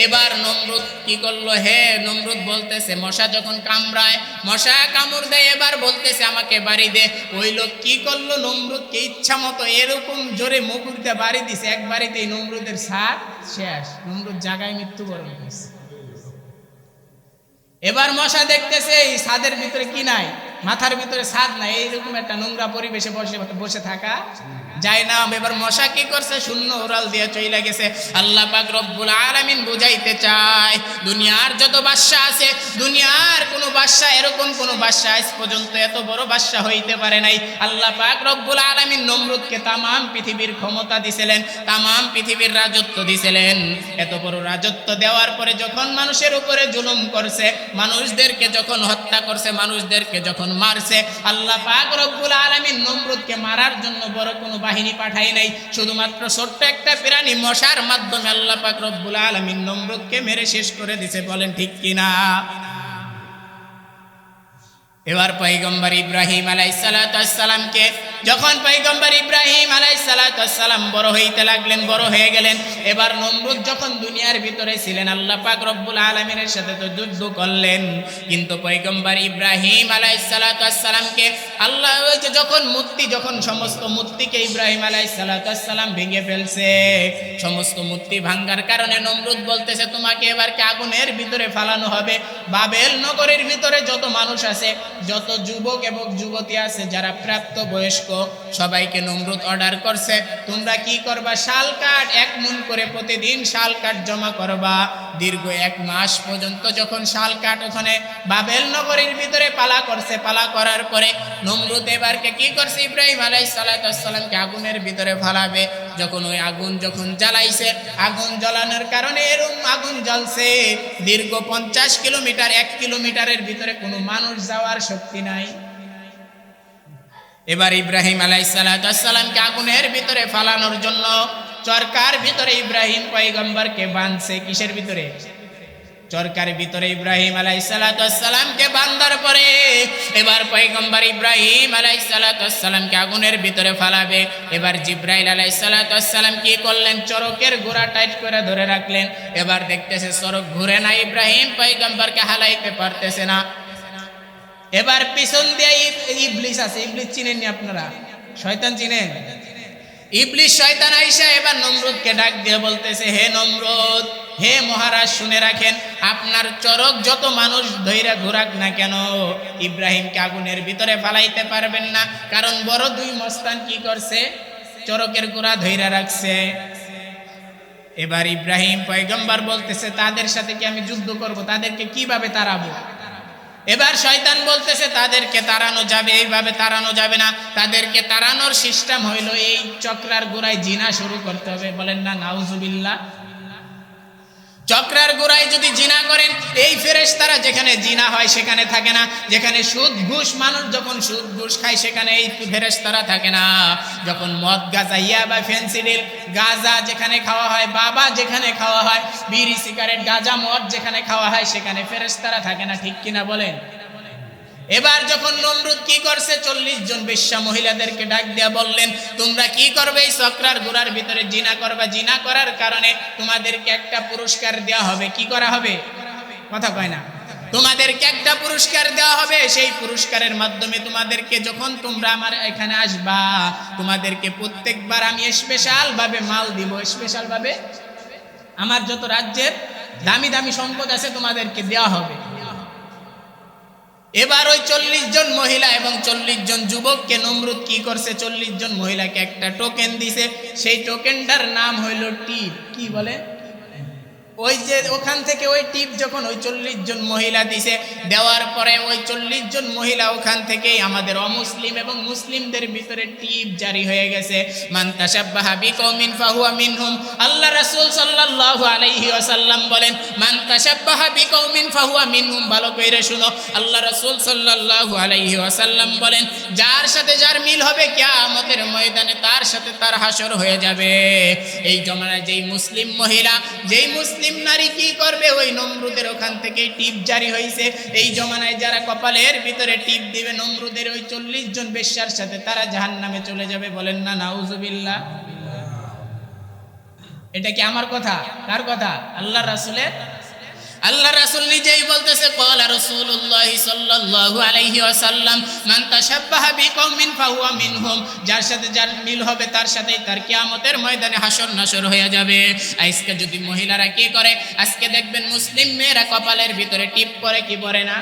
এবার নমরুদ কি করলো? নমরুদ বলতেছে, মশা যখন কামড়ায়, মশা কামড় দেয়, এবার বলতেছে আমাকে বাড়ি দে। ওই লোক কি করলো? নমরুদকে ইচ্ছা মতো এরকম জোরে মুগুর দিয়ে বাড়ি দিছে, এক বাড়িতেই নমরুদের ছাদ শেষ। নমরুদ জায়গায় মৃত্যুবরণ করছে। এবার মশা দেখতেছে এই ছাদের ভিতরে কি নাই? মাথার ভিতরে ছাদ নাই, এইরকম একটা নোংরা পরিবেশে বসে বসে থাকা যায় না। এবার মশা কি করছে, শূন্য উড়াল দিয়ে চলে গেছে। আল্লাহ পাক রব্বুল আলামিন বুঝাইতে চায়, দুনিয়ার যত বাদশা আছে, দুনিয়ার কোনো বাদশা এরকম কোনো বাদশা আজ পর্যন্ত এত বড় বাদশা হইতে পারে নাই। আল্লাহ পাক রব্বুল আলামিন নমরুদকে তামাম পৃথিবীর ক্ষমতা দিছিলেন, তামাম পৃথিবীর রাজত্ব দিছিলেন। এত বড় রাজত্ব দেওয়ার পরে যখন মানুষের উপরে জুলুম করছে, মানুষদেরকে যখন হত্যা করছে, মানুষদেরকে যখন মারছে, আল্লাহ পাক রব্বুল আলামিন নমরুদকে মারার জন্য বড় কোনো বাহিনী পাঠায় নাই, শুধুমাত্র ছোট্ট একটা প্রাণী মশার মাধ্যমে আল্লাহ পাক রব্বুল আলামিন নমরুদকে মেরে শেষ করে দিয়েছে। বলেন ঠিক কিনা? এবার পয়গম্বর ইব্রাহিম আলাইহিস সালামকে যখন পয়গম্বর ইব্রাহিম আলাইহিস সালাম বড় হইতে লাগলেন, বড় হয়ে গেলেন, এবার নমরুদ যখন দুনিয়ার ভিতরে ছিলেন, আল্লাহ পাক রব্বুল আলামিনের সাথে তো যুদ্ধ করলেন, কিন্তু পয়গম্বর ইব্রাহিম আলাইহিস সালামকে আল্লাহ যখন সমস্ত মূর্তিকে ইব্রাহিম আলাইহিস সালাম ভেঙে ফেলছে, সমস্ত মূর্তি ভাঙ্গার কারণে নমরুদ বলতেছে, তোমাকে এবার কি আগুনের ভিতরে ফালানো হবে। বাবেল নগরের ভিতরে যত মানুষ আছে, যত যুবক এবং যুবতী আছে, যারা প্রাপ্ত বয়স্ক, সবাইকে নমরুদ অর্ডার করছে, তোমরা কি করবা, শাল কাঠ 1 মুন করে প্রতিদিন শাল কাঠ জমা করবা। দীর্ঘ 1 মাস পর্যন্ত যখন শাল কাঠ ওখানে বাবেল নগরীর ভিতরে পালা করছে, পালা করার পরে নমরুদ এবারকে কি করছে, ইব্রাহিম আলাইহিস সালামকে আগুনের ভিতরে ফালাবে। যখন ওই আগুন যখন জ্বালাইছে, আগুন জ্বালানোর কারণে এরকম আগুন জ্বলছে, দীর্ঘ 50 কিলোমিটার, 1 কিলোমিটারের ভিতরে কোনো মানুষ যাওয়ার শক্তি নাই। এবার ইব্রাহিম আলাইহিস সালামকে আগুনের ভিতরে ফালানোর জন্য চরকার ভিতরে ইব্রাহিম পয়গম্বরকে বাঁধছে। কিসের ভিতরে? চরকার ভিতরে ইব্রাহিম আলাইহিস সালামকে বাঁধার পরে এবার পয়গম্বর ইব্রাহিম আলাইহিস সালামকে আগুনের ভিতরে ফালাবে। এবার জিব্রাইল আলাইহিস সালাম কি করলেন, চরকের গোড়া টাইট করে ধরে রাখলেন। এবার দেখতেছে চরক ঘুরে না, ইব্রাহিম পয়গম্বরকে হালাইতে পারতেছে না। এবার পিছন দিয়ে ইবলিস আছে, ইবলিস চিনেননি আপনারা? শয়তান চিনেন? ইবলিস শয়তান আইসা এবার নমরুদকে ডাক দিয়ে বলতেছে, হে নমরুদ, হে মহারাজ, শুনে রাখেন, আপনার চরক যত মানুষ ধৈরা ঘোরাক না কেন, ইব্রাহিমকে আগুনের ভিতরে ফালাইতে পারবেন না। কারণ বড় 2 মস্তান কি করছে, চরকের গোড়া ধৈরা রাখছে। এবার ইব্রাহিম পয়গম্বর বলতেছে, তাদের সাথে কি আমি যুদ্ধ করব, তাদেরকে কিভাবে তাড়াবো? এবার শয়তান বলতেছে, তাদেরকে তাড়ানো যাবে, এইভাবে তাড়ানো যাবে না, তাদেরকে তাড়ানোর সিস্টেম হইল এই চক্রার গোড়ায় জিনা শুরু করতে হবে। বলেন না নাউজুবিল্লাহ। চক্রার গোড়ায় যদি জিনা করেন, এই ফেরেশতারা যেখানে জিনা হয় সেখানে থাকে না, যেখানে সুদ ঘুষ, মানুষ যখন সুদ ঘুষ খায় সেখানে এই ফেরেশতারা থাকে না। যখন মদ, গাঁজা, ইয়াবা, ফেন্সিডিল, গাঁজা যেখানে খাওয়া হয়, বাবা যেখানে খাওয়া হয়, বিড়ি, সিগারেট, গাঁজা, মদ যেখানে খাওয়া হয় সেখানে ফেরেশতারা থাকে না। ঠিক কিনা বলেন? এবার যখন নমরুদ কি করছে, 40 জন বেশ্যা মহিলাদেরকে ডাক দিয়া বললেন, তোমরা কি করবে, এই চক্রার গোড়ার ভিতরে জিনা করবা, জিনা করার কারণে তোমাদেরকে একটা পুরস্কার দেওয়া হবে। কি করা হবে? কথা কয় না। তোমাদেরকে একটা পুরস্কার দেওয়া হবে। সেই পুরস্কারের মাধ্যমে তোমাদেরকে, যখন তোমরা আমার এখানে আসবা, তোমাদেরকে প্রত্যেকবার আমি স্পেশাল ভাবে মাল দিব, স্পেশাল ভাবে আমার যত রাজ্যের দামি দামি সম্পদ আছে তোমাদেরকে দেওয়া হবে। এবার ওই 40 জন মহিলা এবং 40 জন যুবককে নমরুদ কি করছে, 40 জন মহিলাকে একটা টোকেন দিছে। সেই টোকেনটার নাম হইল টিপ। কি বলে? ওই যে ওখান থেকে ওই টিপ যখন ওই 40 জন মহিলা দিছে, দেওয়ার পরে ওই 40 জন মহিলা ওখান থেকেই আমাদের অমুসলিম এবং মুসলিমদের ভিতরে টিপ জারি হয়ে গেছে। মান তাশাব্বাহা বিকওমিন ফাহুয়া মিনহুম। আল্লাহ রাসূল সাল্লাল্লাহু আলাইহি ওয়াসাল্লাম বলেন, মান তাশাব্বাহা বিকওমিন ফাহুয়া মিনহুম। ভালো কইরা শুনো, আল্লাহ রাসূল সাল্লাল্লাহু আলাইহি ওয়াসাল্লাম বলেন, যার সাথে যার মিল হবে কিয়ামতের ময়দানে তার সাথে তার হাসর হয়ে যাবে। এই জমানায় যেই মুসলিম মহিলা, যেই মুসলিম নারী কি করবে, ওই নমরুদের ওখান থেকে টিপ জারি হয়েছে। এই জমানায় যারা কপালের ভিতরে টিপ দিবে নমরুদের ওই 40 জন বেশ্যার সাথে, তারা জাহান্নামে চলে যাবে। বলেন না নাউজুবিল্লাহ। এটা কি আমার কথা? কার কথা? আল্লাহ রাসূলের। আল্লাহ রাসূল নিজেই বলতেছে, ক্বালা রাসূলুল্লাহ সাল্লাল্লাহু আলাইহি ওয়াসাল্লাম, মান তাশাব্বাহা বিকওমিন ফাহুয়া মিনহুম। যার সাথে যার মিল হবে তার সাথেই তার কিয়ামতের ময়দানে হাসর নাসর হয়ে যাবে। আজকে যদি মহিলারা কি করে, আজকে দেখবেন মুসলিম মেয়েরা কপালের ভিতরে টিপ পরে, কি পরে না?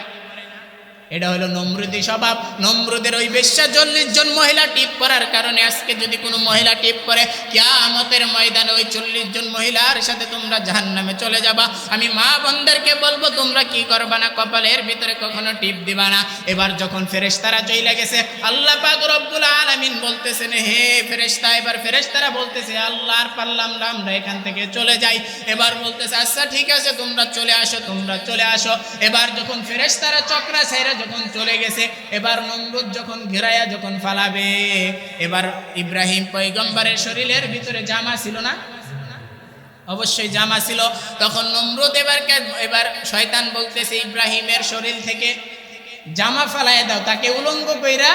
এটা হলো নমরুদি স্বভাব। নমরুদের ওই বেশ্যা 40 জন মহিলা টিপ করার কারণে আজকে যদি কোনো মহিলা টিপ করে, কিয়ামতের ময়দানে ওই 40 জন মহিলার সাথে তোমরা জাহান্নামে চলে যাবা। আমি মা বোনদেরকে বলবো তোমরা কি করবা না, কপালের ভিতরে কখনো টিপ দিবা না। এবার যখন ফেরেশতারা চলে গেছে, আল্লাহ পাক রব্বুল আলামিন বলতেছেন, হে ফেরেশতা, এবার ফেরেশতারা বলতেছে আল্লাহর পারলাম না, আমরা এখান থেকে চলে যাই। এবার বলতেছে আচ্ছা ঠিক আছে তোমরা চলে আসো, তোমরা চলে আসো। এবার যখন ফেরেশতারা চক্রা ছাইরা যখন চলে গেছে, এবার নমরুদ যখন ঘেরায়া যখন ফালাবে, এবার ইব্রাহিম পয়গম্বরের শরীরের ভিতরে জামা ছিল না? অবশ্যই জামা ছিল। তখন নমরুদ এবার শয়তান বলতেছে ইব্রাহিমের শরীর থেকে জামা ফালাইয়া দাও, তাকে উলঙ্গ কইরা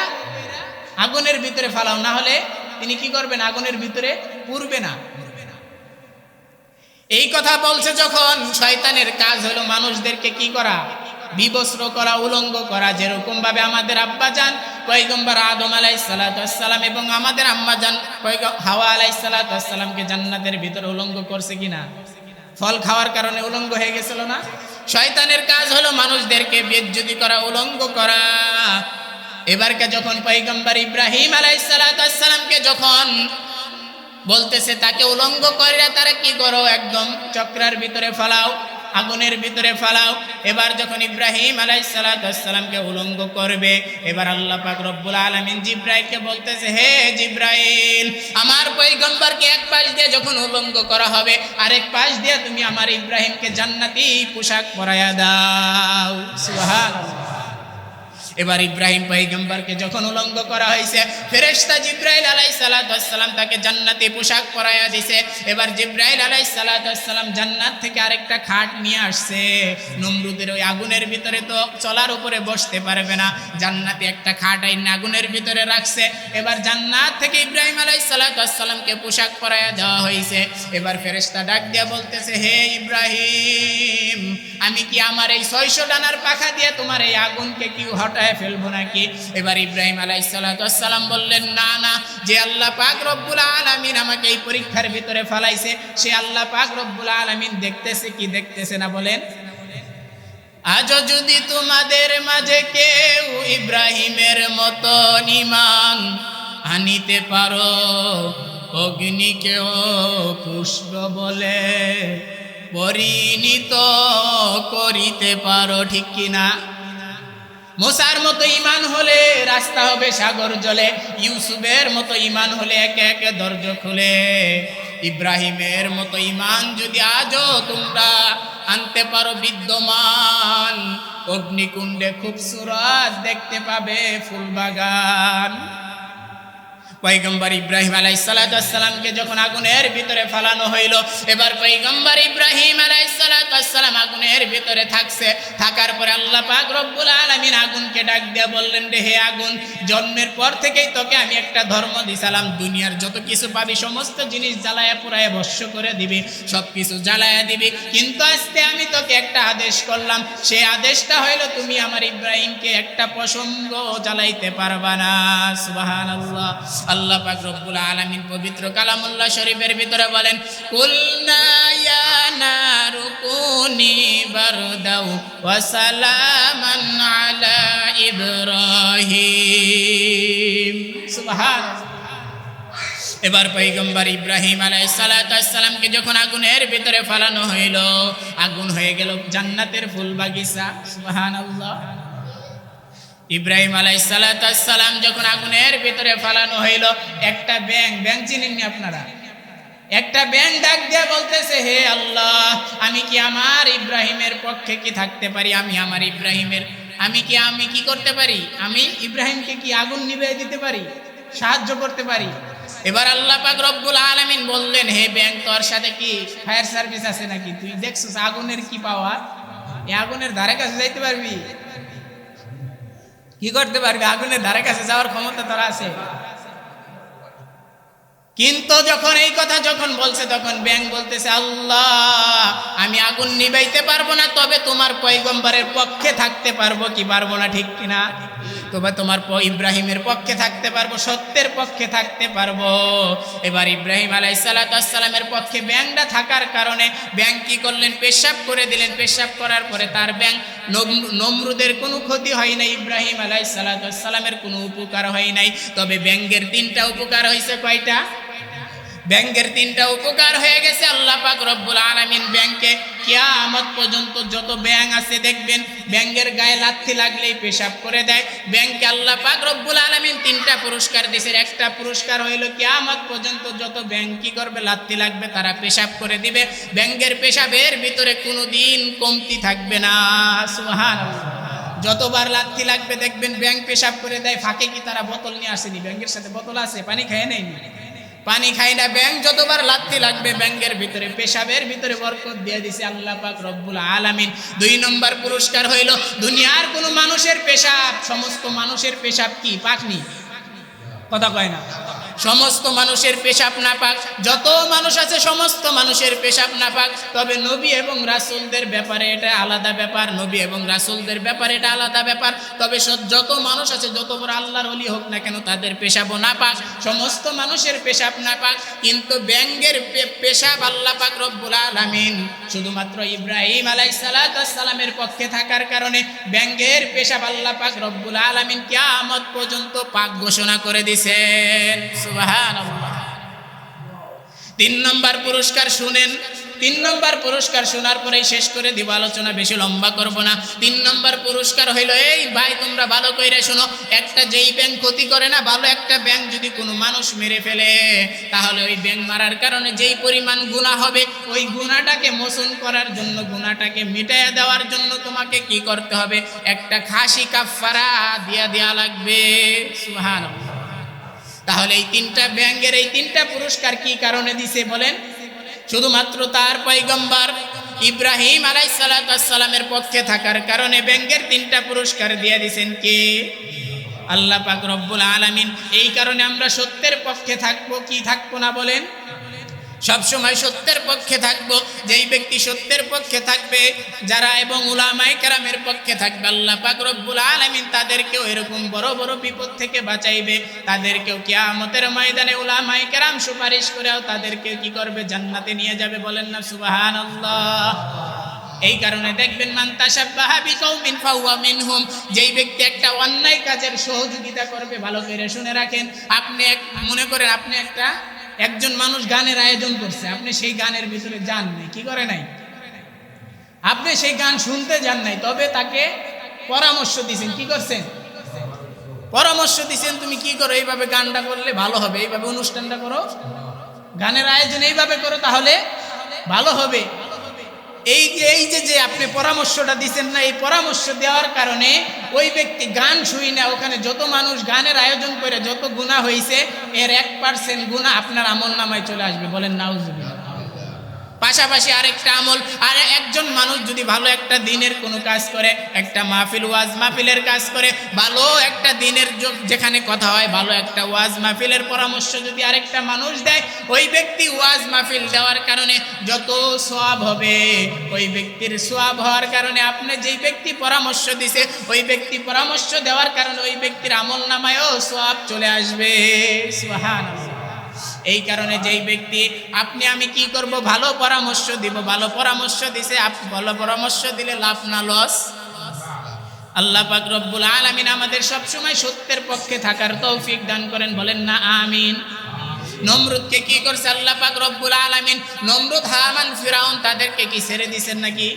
আগুনের ভিতরে ফালাও, না হলে তিনি কি করবেন, আগুনের ভিতরে পুড়বে না। এই কথা বলছে যখন, শয়তানের কাজ হলো মানুষদেরকে কি করা, বিবস্ত্র করা, উলঙ্গ করা। যেরকম ভাবে আমাদের আব্বাজান পয়গম্বর আদম আলাইহিস সালাতু ওয়াস সালাম এবং আমাদের আম্মাজান হাওয়া আলাইহিস সালাতু ওয়াস সালামকে জান্নাতের ভিতরে উলঙ্গ করছে কিনা? ফল খাওয়ার কারণে উলঙ্গ হয়ে গেছিল না? শয়তানের কাজ হলো মানুষদেরকে বেইজ্জতি করা, উলঙ্গ করা। এবারকে যখন পয়গম্বর ইব্রাহিম আলাইহিস সালাতু ওয়াস সালামকে যখন বলতেছে তাকে উলঙ্গ করে, তারা কি করো, একদম চক্রার ভিতরে ফালাও, আগুনের ভিতরে ফালাও। এবার যখন ইব্রাহিম আলাইহিস সালাতু ওয়াস সালামকে উলঙ্গ করবে, এবার আল্লাহ পাক রব্বুল আলামিন জিব্রাইলকে বলতেছে, হে জিব্রাইল, আমার পয়গম্বরকে এক পাশ দিয়ে যখন উলঙ্গ করা হবে, আরেক পাশ দিয়ে তুমি আমার ইব্রাহিমকে জান্নাতি পোশাক পরাইয়া দাও। সুবহানাল্লাহ। এবার ইব্রাহিম পয়গম্বরকে যখন উলঙ্গ করা হয়েছে, ফেরেশতা জিব্রাইল আলাইহিস সালাতু ওয়াস সালাম তাকে জান্নাতি পোশাক পরাইয়া দিয়েছে। এবার জিব্রাইল আলাইহিস সালাতু ওয়াস সালাম জান্নাত থেকে আরেকটা খাট নিয়ে আসছে। নমরুদের ওই আগুনের ভিতরে তো চলার উপরে বসতে পারবে না, জান্নাতি একটা খাট আইনে আগুনের ভিতরে রাখছে। এবার জান্নাত থেকে ইব্রাহিম আলাইহিস সালাতু ওয়াস সালামকে পোশাক পরাইয়া দেওয়া হয়েছে। এবার ফেরেশতা ডাক দিয়ে বলতেছে, হে ইব্রাহিম, আমি কি আমার এই 600 ডানার পাখা দিয়ে তোমার এই আগুনকে কি হটায় ফেলবো নাকি? এবার ইব্রাহিম আলাইহিস সালাতু ওয়াস সালাম বললেন, না না, যে আল্লাহ পাক রব্বুল আলামিন আমাকে এই পরীক্ষার ভিতরে ফেলাইছে, সে আল্লাহ পাক রব্বুল আলামিন দেখতেছে কি দেখতেছে না বলেন? আজও যদি তোমাদের মাঝে কেউ ইব্রাহিমের মতো ঈমান আনিতে পারো, অগ্নিকেও পুষ্প বলে পরিণত করিতে পারো, ঠিক কিনা? মুসার মতো ঈমান হলে রাস্তা হবে সাগর জলে, ইউসুফের মতো ঈমান হলে একে একে দরজা খুলে। ইব্রাহিমের মতো ঈমান যদি আজও তোমরা আনতে পারো বিদ্যমান, অগ্নিকুণ্ডে খুবসুরত দেখতে পাবে ফুলবাগান। পয়গম্বর ইব্রাহিম আলাইহিস সালাতু ওয়াস সালামকে যখন আগুনের ভিতরে ফালানো হইল, এবার পয়গম্বর ইব্রাহিম আলাইহিস সালাতু ওয়াস সালাম আগুনের ভিতরে থাকার পরে আল্লাহ পাক রব্বুল আলামিন আগুনকে ডাক দিয়ে বললেন, হে আগুন, জন্মের পর থেকেই তোকে আমি একটা ধর্ম দিছিলাম, দুনিয়ার যত কিছু পাবি সমস্ত জিনিস জ্বালায়া পুড়ায়া ভস্ম করে দিবি, সব কিছু জ্বালায়া দিবি, কিন্তু আজকে আমি তোকে একটা আদেশ করলাম, সেই আদেশটা হইল তুমি আমার ইব্রাহিমকে একটা পশঙ্গ জ্বালাইতে পারবা না। সুবহানাল্লাহ। আল্লাহ পাক রব্বুল আলামিন পবিত্র কালামুল্লাহ শরীফের ভিতরে বলেন, কুলনা ইয়া নারু কুনি বারদাও ওয়া সালামান আলা ইব্রাহিম। সুবহানাল্লাহ। এবার পয়গম্বর ইব্রাহিম আলাইহিস সালাতু ওয়াস সালামকে যখন আগুনের ভিতরে ফালানো হইল, আগুন হয়ে গেল জান্নাতের ফুল বাগিচা। সুবহানাল্লাহ। ইব্রাহিম আলাইহিস সালাতু ওয়াস সালাম যখন আগুনের ভিতরে ফালানো হইল, একটা ব্যাং চিনেননি আপনারা? একটা ব্যাং ডাক দিয়ে বলতেছে, হে আল্লাহ, আমি কি আমার ইব্রাহিমের পক্ষে কি থাকতে পারি? আমি কি করতে পারি? আমি ইব্রাহিমকে কি আগুন নিভিয়ে দিতে পারি, সাহায্য করতে পারি? এবার আল্লাহ পাক রব্বুল আলামিন বললেন, হে ব্যাং, তোর সাথে কি ফায়ার সার্ভিস আছে নাকি? তুই দেখছিস আগুনের কি পাওয়ার? এই আগুনের ধারে কাছে যাইতে পারবি? কি করতে পারবি? আগুনের ধারে কাছে যাওয়ার ক্ষমতা তোর আছে? কিন্তু যখন এই কথা যখন বলছে, তখন ব্যাং বলতেছে, আল্লাহ, আমি আগুন নিভাইতে পারবো না, তবে তোমার পয়গম্বরের পক্ষে থাকতে পারবো কি পারবো না, ঠিক কিনা? তবে তোমার ইব্রাহিমের পক্ষে থাকতে পারবো, সত্যের পক্ষে থাকতে পারবো। এবার ইব্রাহিম আলাইহিস সালামের পক্ষে ব্যাংটা থাকার কারণে ব্যাং কি করলেন, পেশাব করে দিলেন। পেশাব করার পরে তার ব্যাং নমরুদের কোনো ক্ষতি হয় নাই, ইব্রাহিম আলাইহিস সালামের কোনো উপকার হয় নাই। তবে ব্যাঙের 3টা উপকার হয়েছে। কয়টা? ব্যাঙের 3টা উপকার হয়ে গেছে। আল্লাহ পাক রব্বুল আলামিন ব্যাঙকে কিয়ামত পর্যন্ত যত ব্যাঙ আছে দেখবেন, ব্যাঙের গায়ে লাথি লাগলেই পেশাব করে দেয়। ব্যাঙকে আল্লাহ পাক রব্বুল আলামিন 3টা পুরস্কার দিয়েছে। একটা পুরস্কার হইল কিয়ামত পর্যন্ত যত ব্যাঙ কি করবে, লাথি লাগবে, তারা পেশাব করে দিবে। ব্যাঙের পেশাবের ভিতরে কোনোদিন কমতি থাকবে না। সুবহানাল্লাহ। যতবার লাথি লাগবে দেখবেন ব্যাঙ পেশাব করে দেয়। ফাঁকে কি তারা বোতল নিয়ে আসেনি? ব্যাঙের সাথে বোতল আছে, পানি খায় নেয়নি? পানি খায় না। ব্যাঙ যতবার লাথি লাগবে ব্যাঙের ভিতরে পেশাবের ভিতরে বরকত দিয়ে দিছে আল্লাহ পাক রব্বুল আলামিন। 2 নম্বর পুরস্কার হইল, দুনিয়ার কোন মানুষের পেশাব, সমস্ত মানুষের পেশাব কি পাকনি? কথা কয় না? সমস্ত মানুষের পেশাব নাপাক। যত মানুষ আছে সমস্ত মানুষের পেশাব নাপাক। তবে নবী এবং রাসূলদের ব্যাপারে এটা আলাদা ব্যাপার। নবী এবং রাসূলদের ব্যাপারে এটা আলাদা ব্যাপার। তবে যত মানুষ আছে, যত বড় আল্লাহর ওলি হোক না কেন, তাদের পেশাবও নাপাক। সমস্ত মানুষের পেশাব নাপাক। কিন্তু ব্যাঙের পেশাব আল্লাহ পাক রব্বুল আলামিন শুধুমাত্র ইব্রাহিম আলাইহিস সালামের পক্ষে থাকার কারণে ব্যাঙের পেশাব আল্লাহ পাক রব্বুল আলামিন কিয়ামত পর্যন্ত পাক ঘোষণা করে দিয়েছেন। সুবহানাল্লাহ। 3 নম্বর পুরস্কার শুনেন। 3 নম্বর পুরস্কার শোনার পরেই শেষ করে দিব, আলোচনা বেশি লম্বা করব না। 3 নম্বর পুরস্কার হইল, এই ভাই তোমরা ভালো কইরা শোনো, একটা যেই ব্যাঙ ক্ষতি করে না, ভালো একটা ব্যাঙ যদি কোনো মানুষ মেরে ফেলে, তাহলে ওই ব্যাঙ মারার কারণে যেই পরিমাণ গুনাহ হবে, ওই গুনাহটাকে মোচন করার জন্য, গুনাহটাকে মিটাইয়া দেওয়ার জন্য তোমাকে কি করতে হবে? একটা খাসি কাফারা দেয়া লাগবে। সুবহানাল্লাহ। তাহলে এই 3টা ব্যাঙের এই 3টা পুরস্কার কি কারণে দিছে বলেন? শুধুমাত্র তার পয়গম্বর ইব্রাহিম আলাইহিস সালামের পক্ষে থাকার কারণে ব্যাঙের 3টা পুরস্কার দিয়ে দিয়েছেন কে? আল্লাহ পাক রব্বুল আলামিন। এই কারণে আমরা সত্যের পক্ষে থাকবো, কি থাকবো না বলেন? সবসময় সত্যের পক্ষে থাকবো। যেই ব্যক্তি সত্যের পক্ষে থাকবে, যারা এবং উলামায়ে কেরামের পক্ষে থাকবে, আল্লাহ পাক রব্বুল আলামিন তাদেরকেও এরকম বড় বড় বিপদ থেকে বাঁচাইবে। তাদেরকেও কিয়ামতের ময়দানে উলামায়ে কেরাম সুপারিশ করেও তাদেরকে কি করবে? জান্নাতে নিয়ে যাবে। বলেন না সুবহানাল্লাহ। এই কারণে দেখবেন, মান তাশাব্বাহা বিকাউমিন ফাহুয়া মিনহুম। যেই ব্যক্তি একটা অন্যায় কাজের সহযোগিতা করবে, ভালো করে শুনে রাখেন। আপনি মনে করেন আপনি একজন মানুষ গানের আয়োজন করছে, আপনি সেই গানের ভিতরে যান নাই, কি করে নাই? আপনি সেই গান শুনতে যান নাই, তবে তাকে পরামর্শ দিয়েছেন। কি করছেন? পরামর্শ দিয়েছেন, তুমি কি করো, এইভাবে গানটা করলে ভালো হবে, এইভাবে অনুষ্ঠানটা করো, গানের আয়োজন এইভাবে করো, তাহলে ভালো হবে। এই যে আপনি পরামর্শটা দিচ্ছেন না, এই পরামর্শ দেওয়ার কারণে ওই ব্যক্তি গান শুই না, ওখানে যত মানুষ গানের আয়োজন করে যত গুনাহ হয়েছে, এর 1% গুনাহ আপনার আমলনামায় চলে আসবে। বলেন নাউজুবিল্লাহ। পাশাপাশি আরেকটা আমল, আর একজন মানুষ যদি ভালো একটা দিনের কোনো কাজ করে, একটা মাহফিল ওয়াজ মাহফিলের কাজ করে, ভালো একটা দিনের যেখানে কথা হয়, ভালো একটা ওয়াজ মাহফিলের পরামর্শ যদি আরেকটা মানুষ দেয়, ওই ব্যক্তি ওয়াজ মাহফিল দেওয়ার কারণে যত সওয়াব হবে, ওই ব্যক্তির সওয়াব হওয়ার কারণে আপনি যেই ব্যক্তি পরামর্শ দিছে, ওই ব্যক্তি পরামর্শ দেওয়ার কারণে ওই ব্যক্তির আমলনামায়ও সওয়াব চলে আসবে। সুবহানাল্লাহ। এই কারণে যেই ব্যক্তি আমি কি করব, ভালো পরামর্শ দিব, ভালো পরামর্শ দিছে, ভালো পরামর্শ দিলে লাভ না লস? আল্লাহ পাক রব্বুল আলামিন আমাদের সব সময় সত্যের পক্ষে থাকার তৌফিক দান করেন। বলেন না আমিন। নমরুদকে কি করছে আল্লাহ পাক রব্বুল আলামিন? নমরুদ, হামান, ফিরাউন তাদেরকে কি ছেড়ে দিয়েছেন নাকি?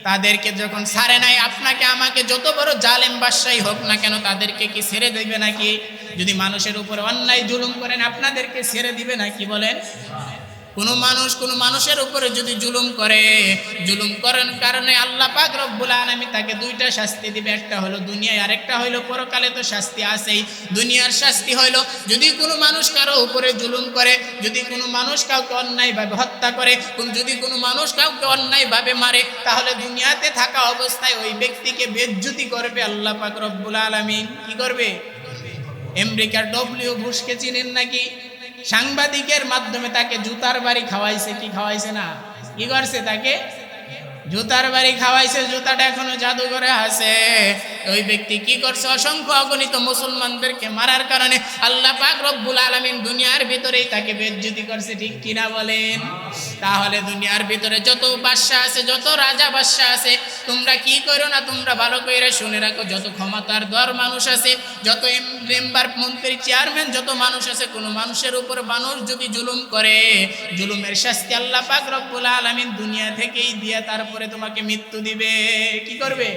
তাদেরকে যখন ছাড়ে নাই, আপনাকে আমাকে যত বড় জালেম বাদশাহী হোক না কেন, তাদেরকে কি ছেড়ে দিবে নাকি? যদি মানুষের উপরে অন্যায় জুলুম করেন, আপনাদেরকে ছেড়ে দিবে নাকি বলেন? কোনো মানুষের উপরে যদি জুলুম করেন কারণে আল্লাহ পাক রব্বুল আলামিন তাকে 2টা শাস্তি দিবে। একটা হলো দুনিয়ায়, আরেকটা হলো পরকালে। তো শাস্তি আছেই। দুনিয়ার শাস্তি হলো, যদি কোনো মানুষ কারো উপরে জুলুম করে, যদি কোনো মানুষ কাউকে অন্যায়ভাবে হত্যা করে, যদি কোনো মানুষ কাউকে অন্যায়ভাবে মারে, তাহলে দুনিয়াতে থাকা অবস্থায় ওই ব্যক্তিকে বেজ্জতি করবে আল্লাহ পাক রব্বুল আলামিন। কি করবে? আমেরিকার ডব্লিউ বুশকে চিনেন নাকি? সাংবাদিকের মাধ্যমে তাকে জুতার বাড়ি খাওয়াইছে, কি খাওয়াইছে না? কি করছে? তাকে জুতার বাড়ি খাওয়াইছে, জুতাটা এখনো জাদুঘরে আছে। ওই ব্যক্তি কি করছে? অসংখ্য অগণিত মুসলমানদেরকে মারার কারণে আল্লাহ পাক রব্বুল আলামিন দুনিয়ার ভিতরেই তাকে বেইজ্জতি করছে, ঠিক কিনা বলেন? তাহলে দুনিয়ার ভিতরে যত বাদশা আছে, যত রাজা বাদশা আছে, তোমরা কি করো না, তোমরা ভালো করে শুনে রাখো, যত ক্ষমতার দর মানুষ আছে, যত মেম্বার, মন্ত্রী, চেয়ারম্যান, যত মানুষ আছে, কোনো মানুষের উপর মানুষ যদি জুলুম করে, জুলুমের শাস্তি আল্লাহ পাক রব্বুল আলামিন দুনিয়া থেকেই দিয়ে তারপরে তোমাকে মৃত্যু দিবে। কি করবে?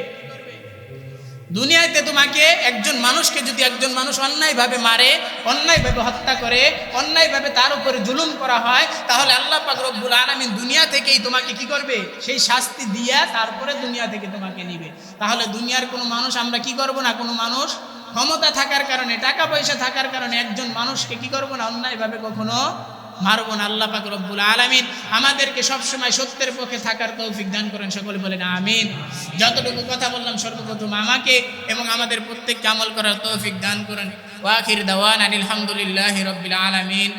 দুনিয়াতে তোমাকে একজন মানুষকে যদি একজন মানুষ অন্যায়ভাবে মারে, অন্যায়ভাবে হত্যা করে, অন্যায়ভাবে তার উপরে জুলুম করা হয়, তাহলে আল্লাহ পাক রব্বুল আলামিন দুনিয়া থেকেই তোমাকে কি করবে? সেই শাস্তি দিয়া তারপরে দুনিয়া থেকে তোমাকে নিবে। তাহলে দুনিয়ার কোনো মানুষ আমরা কি করব না, কোনো মানুষ ক্ষমতা থাকার কারণে, টাকা পয়সা থাকার কারণে একজন মানুষকে কি করব না, অন্যায়ভাবে কখনো মারব না। আল্লাহ পাক রব্বুল আলামিন আমাদেরকে সবসময় সত্যের পক্ষে থাকার তৌফিক দান করেন, সকলে বলেন আমিন। যতটুকু কথা বললাম সর্বপ্রথম আমাকে এবং আমাদের প্রত্যেককে আমল করার তৌফিক দান করেন। ওয়া আখির দাওয়ানা আলহামদুলিল্লাহি রাব্বিল আলামিন।